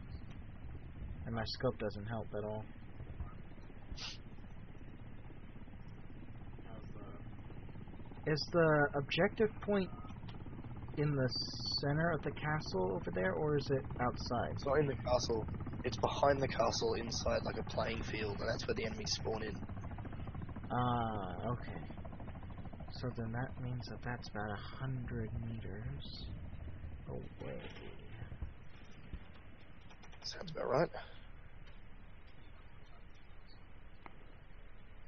And my scope doesn't help at all. Is the objective point in the center of the castle over there, or is it outside? It's not in the castle. It's behind the castle, inside like a playing field, and that's where the enemies spawn in. Ah, okay. So then that means that that's about 100 meters away. Sounds about right.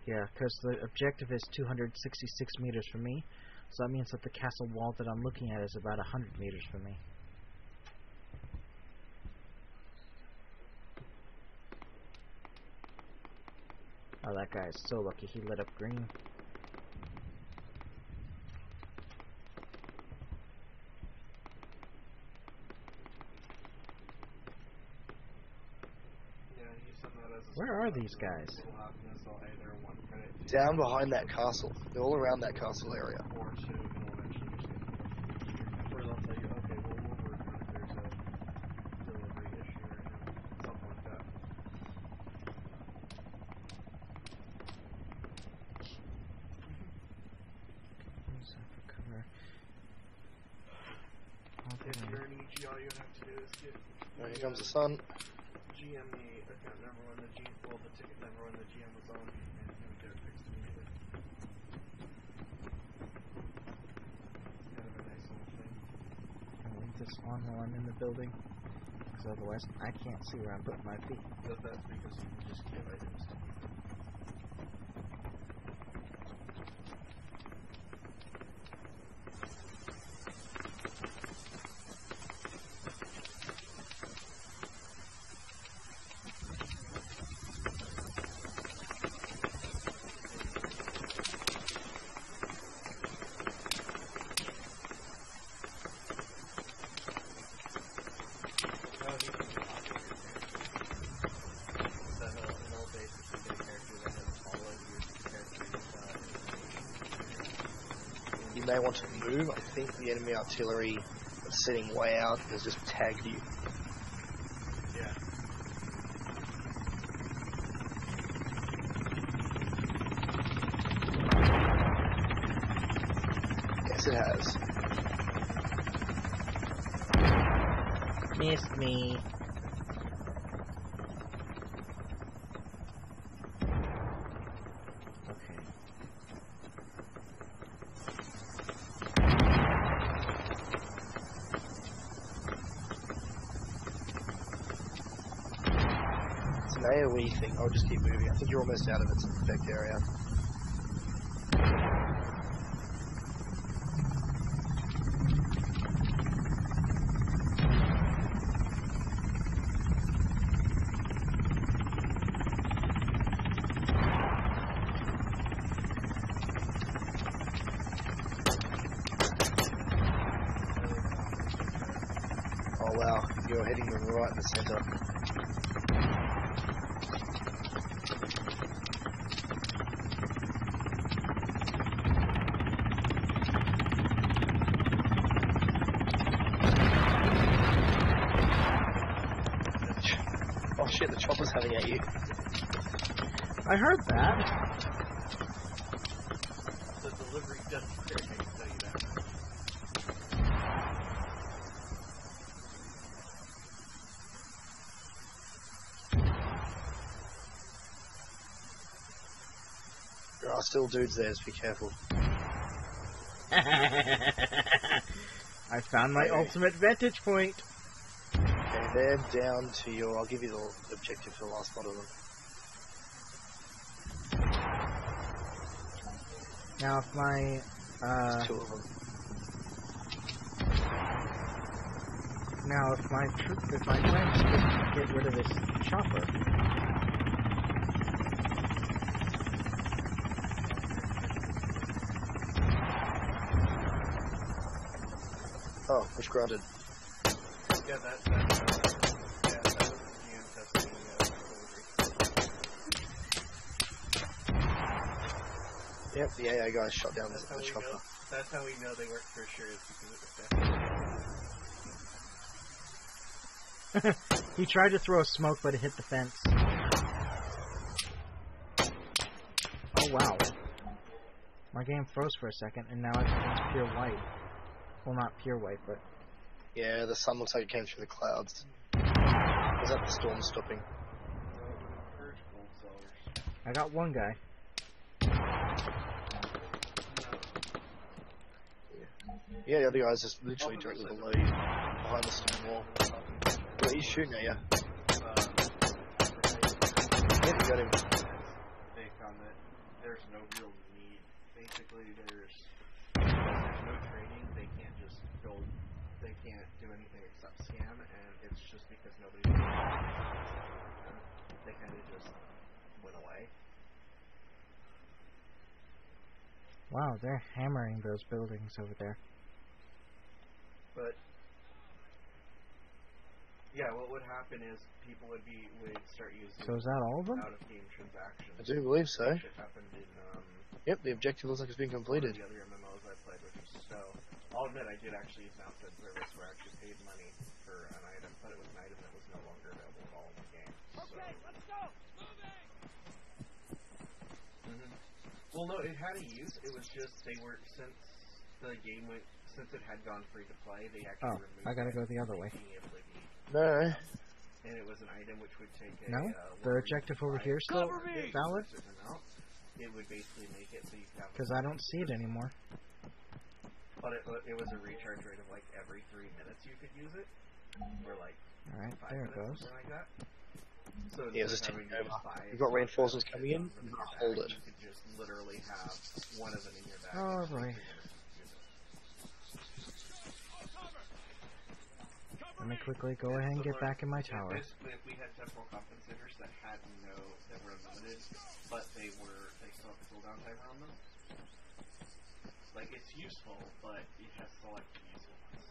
Yeah, because the objective is 266 meters from me, so that means that the castle wall that I'm looking at is about 100 meters from me. Oh, that guy is so lucky he lit up green. Where are these guys? Down behind that castle. They're all around that castle area. Or they'll tell you, okay, well, we'll work on if there's a delivery issue or something like that. If you're an EG, all you have to do is get Here comes the sun. GM the account number when the GM, well, the ticket number when the GM was on, and he'll get it fixed immediately. Kind of a nice little thing. I'll leave this on while I'm in the building, because otherwise I can't see where I'm putting my feet. But that's because you can just give items to people. You may want to move. I think the enemy artillery that's sitting way out has just tagged you. Yeah. Yes, it has. Missed me. It's an AoE thing. I'll just keep moving. I think you're almost out of its effect area. Oh wow, you're hitting them right in the center. Oh shit, the chopper's having at you. I heard that. The delivery doesn't care, I can tell you that. There are still dudes there, so be careful. I found my ultimate vantage point. Okay, they're down to your... I'll give you the objective for the last lot of them. Now if my... There's two of them. Now if my plans to get rid of this chopper... Oh, push grounded. Yeah, that was the GM testing Yep, the AI guy shot down the chopper. That's how we know they work for sure, is because of the fence. He tried to throw a smoke, but it hit the fence. Oh, wow. My game froze for a second, and now it's pure white. Well, not pure white, but... Yeah, the sun looks like it came through the clouds. Is that the storm stopping? I got one guy. Yeah, the other guy's just literally directly below you, behind the stone wall. But he's shooting at you. Yeah, you got him. They found that there's no real need. Basically, there's no training. They can't just go. They can't do anything except scam, and it's just because nobody. They kind of just went away. Wow, they're hammering those buildings over there. But yeah, what would happen is people would start using. So is that all of them? Out of game transactions. I do believe so. That shit happened in Yep, the objective looks like it's been completed. one of the other MMOs I played, which was so. I'll admit I did actually use an outside service where I actually paid money for an item, but it was an item that was no longer available at all in the game. Okay, let's go. Moving. Well, no, it had a use. It was just they were since it had gone free to play, they actually removed. I gotta go the other way. No. And it was an item which would take a. No? The objective over here is still valid? It would basically make it so you could have. Because I don't see it anymore. But it was a recharge rate of like every 3 minutes you could use it. Or like. Alright, 5 there it minutes, goes. something like that. So Yeah, it's just taking over. You've got reinforcements coming in, you've got to hold it. You could just literally have one of them in your bag. Oh, right. Let me quickly go ahead and get back in my tower. Basically, if we had temporal compensators that were limited, but they still have the cooldown timer on them. Like, it's useful, but it has select useful ones.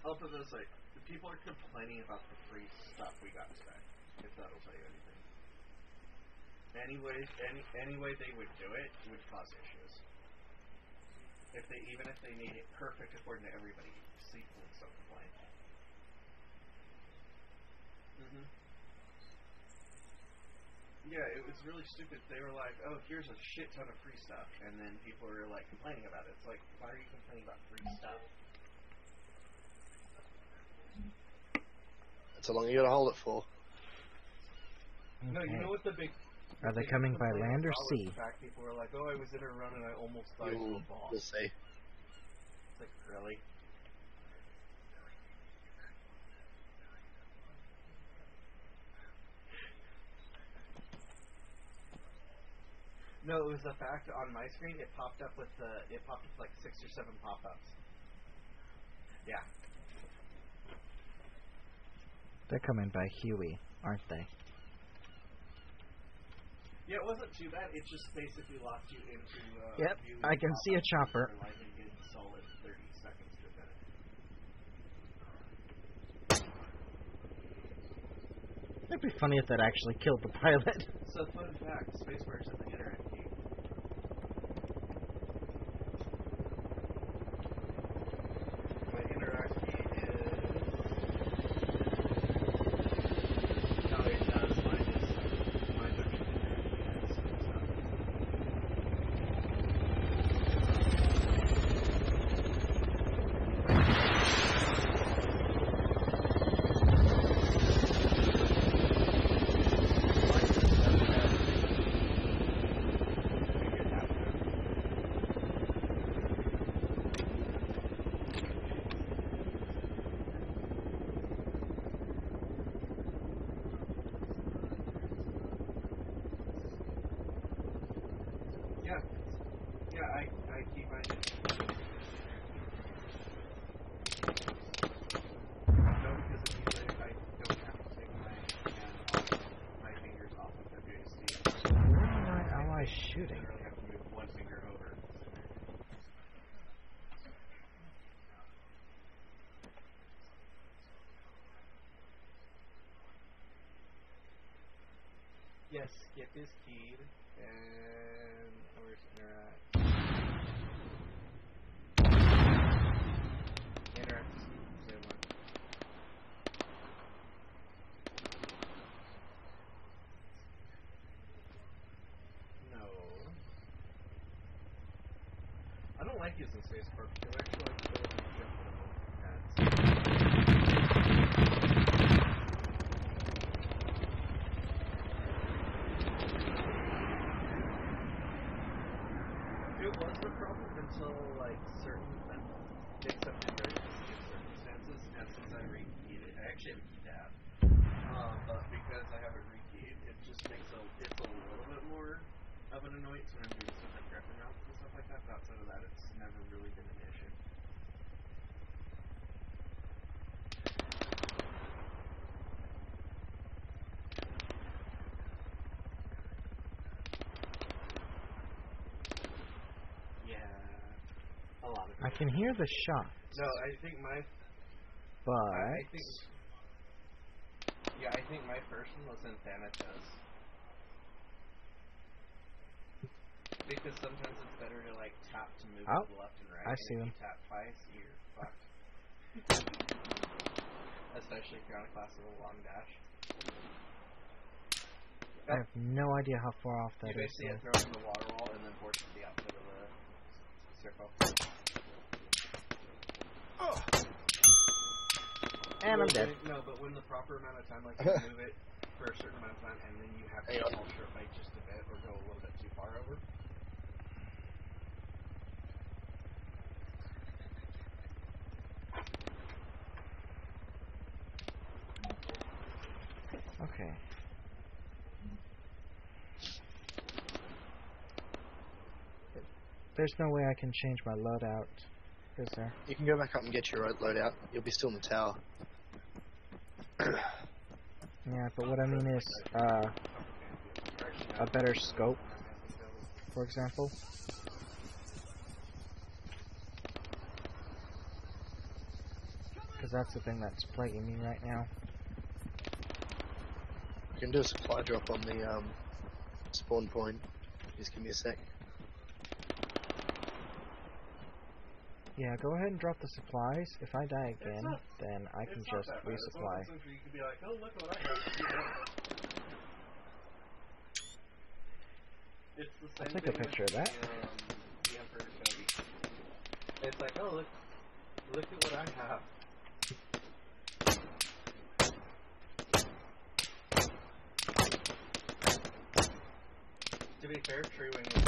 I'll put this like, people are complaining about the free stuff we got today, if that'll tell you anything. Any way they would do it would cause issues. Even if they made it perfect according to everybody, people would still complain. Yeah, it was really stupid. They were like, oh, here's a shit ton of free stuff, and then people were like complaining about it. It's like, why are you complaining about free stuff? That's how long you gotta hold it for. Okay. No, you know what the big... Are they coming by land or sea? The fact people were like, oh, I was in a run and I almost died to a boss. We'll see. It's like, really? No, it was the fact on my screen it popped up with like 6 or 7 pop-ups. Yeah. They're coming by Huey, aren't they? Yeah, it wasn't too bad. It just basically locked you into. Yep, I can see a chopper. For like a good solid 30 seconds to a minute. It'd be funny if that actually killed the pilot. So, fun fact: spacebar's in the internet key. My interact key is. No, it does. Mine actually. Yes, skip is keyed, and where's interact? Interact is keyed, same one. No. I don't like using spacebar because I actually like to feel like I'm jumping on multiple pads. It was the problem until like certain accepted very specific circumstances, and since I rekeyed it, I actually have a key tab. But because I have it rekeyed, it just makes it's a little bit more of an annoyance when I'm doing stuff like grappling rounds and stuff like that. But outside of that, it's never really been an issue. A lot of I can hear the shots. No, I think my... But... I think my first one was in Thanatos. Because sometimes it's better to like tap to move to the left and right. I see them. If you tap twice, you're fucked. Especially if you're on a class with a long dash. I have no idea how far off that is. You basically throw it in the water wall and then force it to the outside of the circle. And I'm dead. No, but when the proper amount of time, like you move it for a certain amount of time, and then you have to ultra fight just a bit or go a little bit too far over. Okay. There's no way I can change my loadout, is there? You can go back up and get your loadout. You'll be still in the tower. Yeah, but what I mean is, a better scope, for example. Because that's the thing that's plaguing me right now. You can do a supply drop on the spawn point. Just give me a sec. Yeah, go ahead and drop the supplies. If I die again, then I can just resupply. You can be like, oh, look what I have. It's the same I'll take a picture of that. The Emperor Toby. It's like, oh, look at what I have. To be fair, Tree Wing is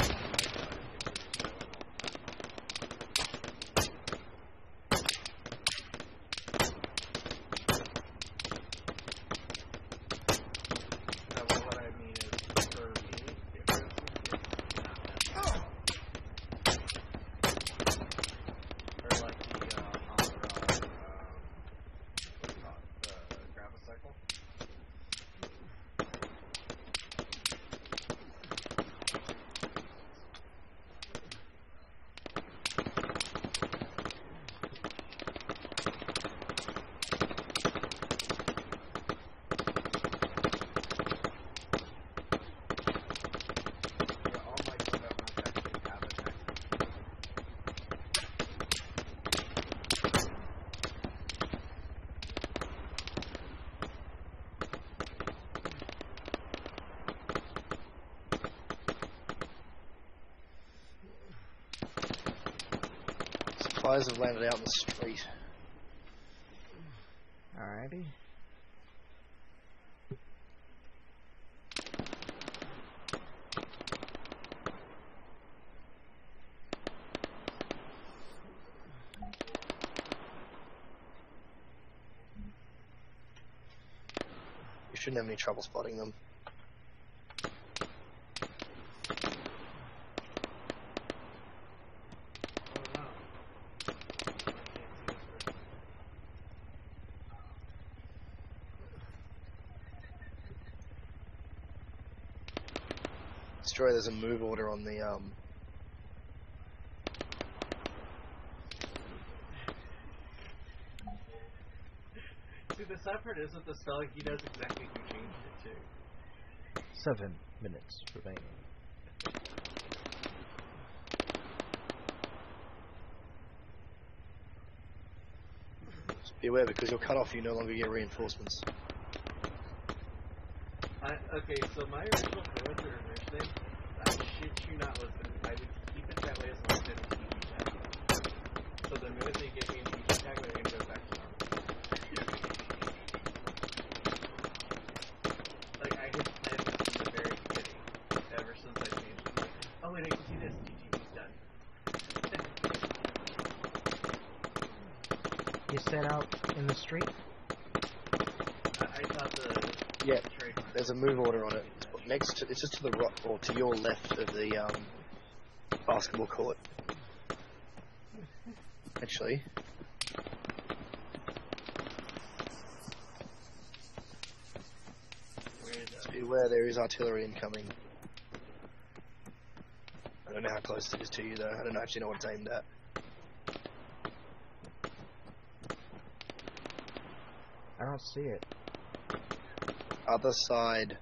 Supplies have landed out in the street. Alrighty. You shouldn't have any trouble spotting them. Destroy, there's a move order on the See, the sad part is with the spell, he knows exactly who changed it to. 7 minutes remaining. Just be aware, because you're cut off, you no longer get reinforcements. Okay, so my original plan with the reverse thing, I shit you not, was that I would keep it that way as long as it was TP tag. So the minute they get me a TP tag, they're going to go back to normal. Like, I had planned this from the very beginning, ever since I changed it. Like, oh wait, I can see this, TTP's done. You set out in the street? I thought the... Yeah, there's a move order on it. Next to, it's just to the right, or to your left of the basketball court. Actually. Just be aware there is artillery incoming. I don't know how close it is to you though. I don't actually know what it's aimed at. I don't see it. Other side.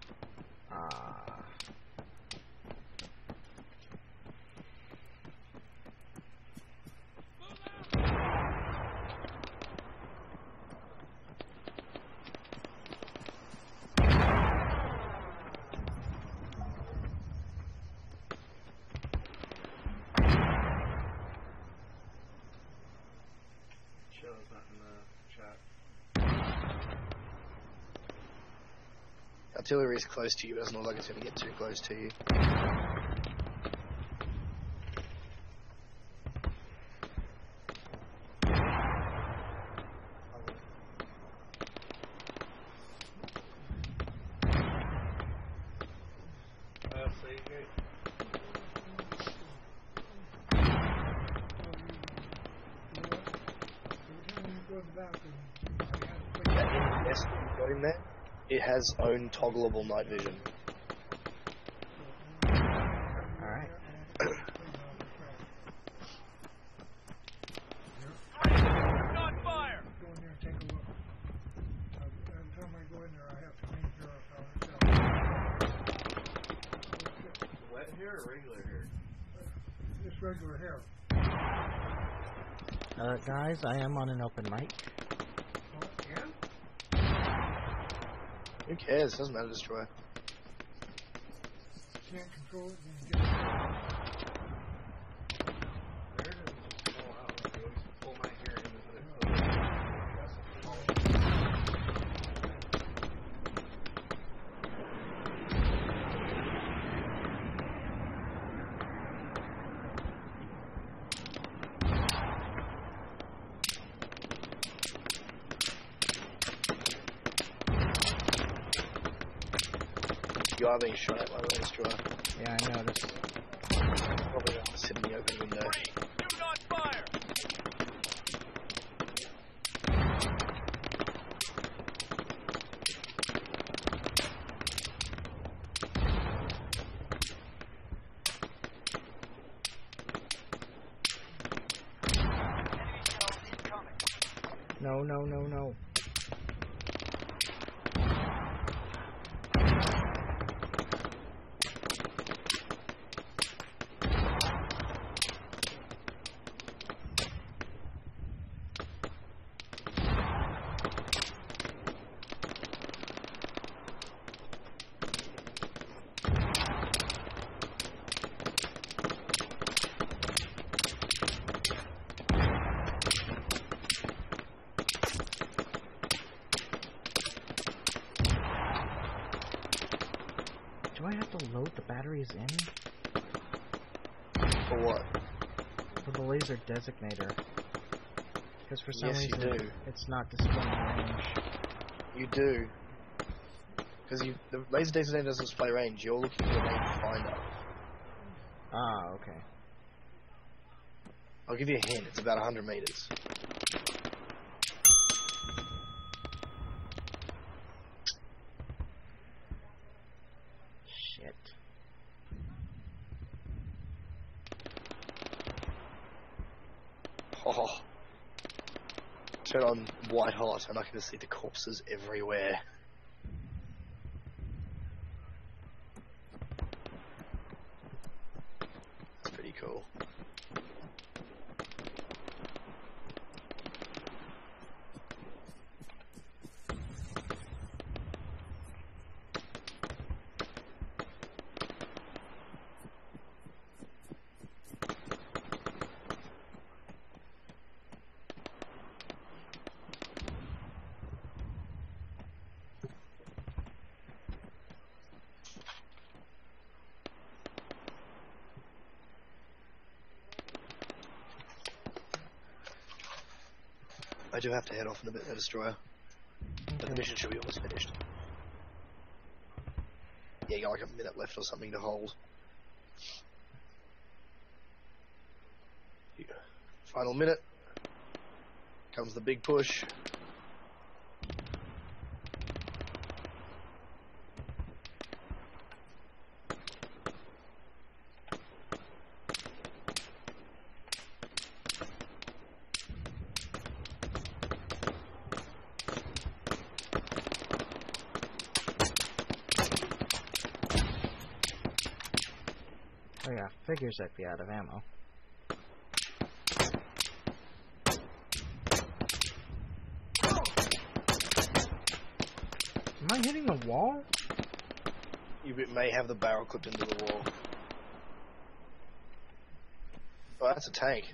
Show's not in the chat. Artillery is close to you, it doesn't look like it's going to get too close to you. That nest that you've got in there, it has own toggleable night vision. Alright. Not fire! Go in there and take a look. Every time I go in there, I have to make sure I found Wet hair or regular hair? Just regular hair. Guys, I am on an open mic. Oh, and? Who cares? It doesn't matter, destroy. Can't control it, then get it. Hair doesn't just fall out. Like, I always pull my hair into the You are being shot at by the way, destroy. Yeah, I noticed. Probably not sit in the open window. Do not fire! No, no, no, no. Do I have to load the batteries in? For what? For the laser designator. Because for some Yes, you reason do. it's not displaying range. You do. Because the laser designator doesn't display range, you're looking for a range finder. Ah, okay. I'll give you a hint, it's about 100 meters. Shit. Oh. Turn on white hot and I can see the corpses everywhere. do have to head off in a bit, the destroyer. But the mission should be almost finished. Yeah, you got like a minute left or something to hold. Here. Final minute. Comes the big push. Oh yeah, figures I'd be out of ammo. Am I hitting the wall? You may have the barrel clipped into the wall. Oh, that's a tank.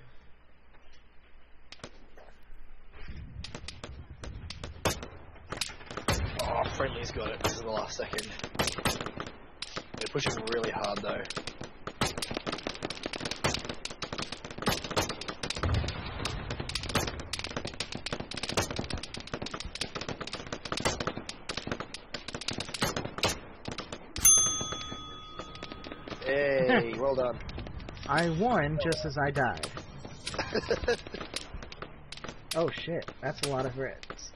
Oh, friendly's got it. This is the last second. They're pushing really hard though. Hey, well done. I won just as I died. Oh shit, that's a lot of reds.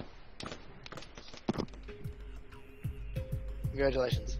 Congratulations.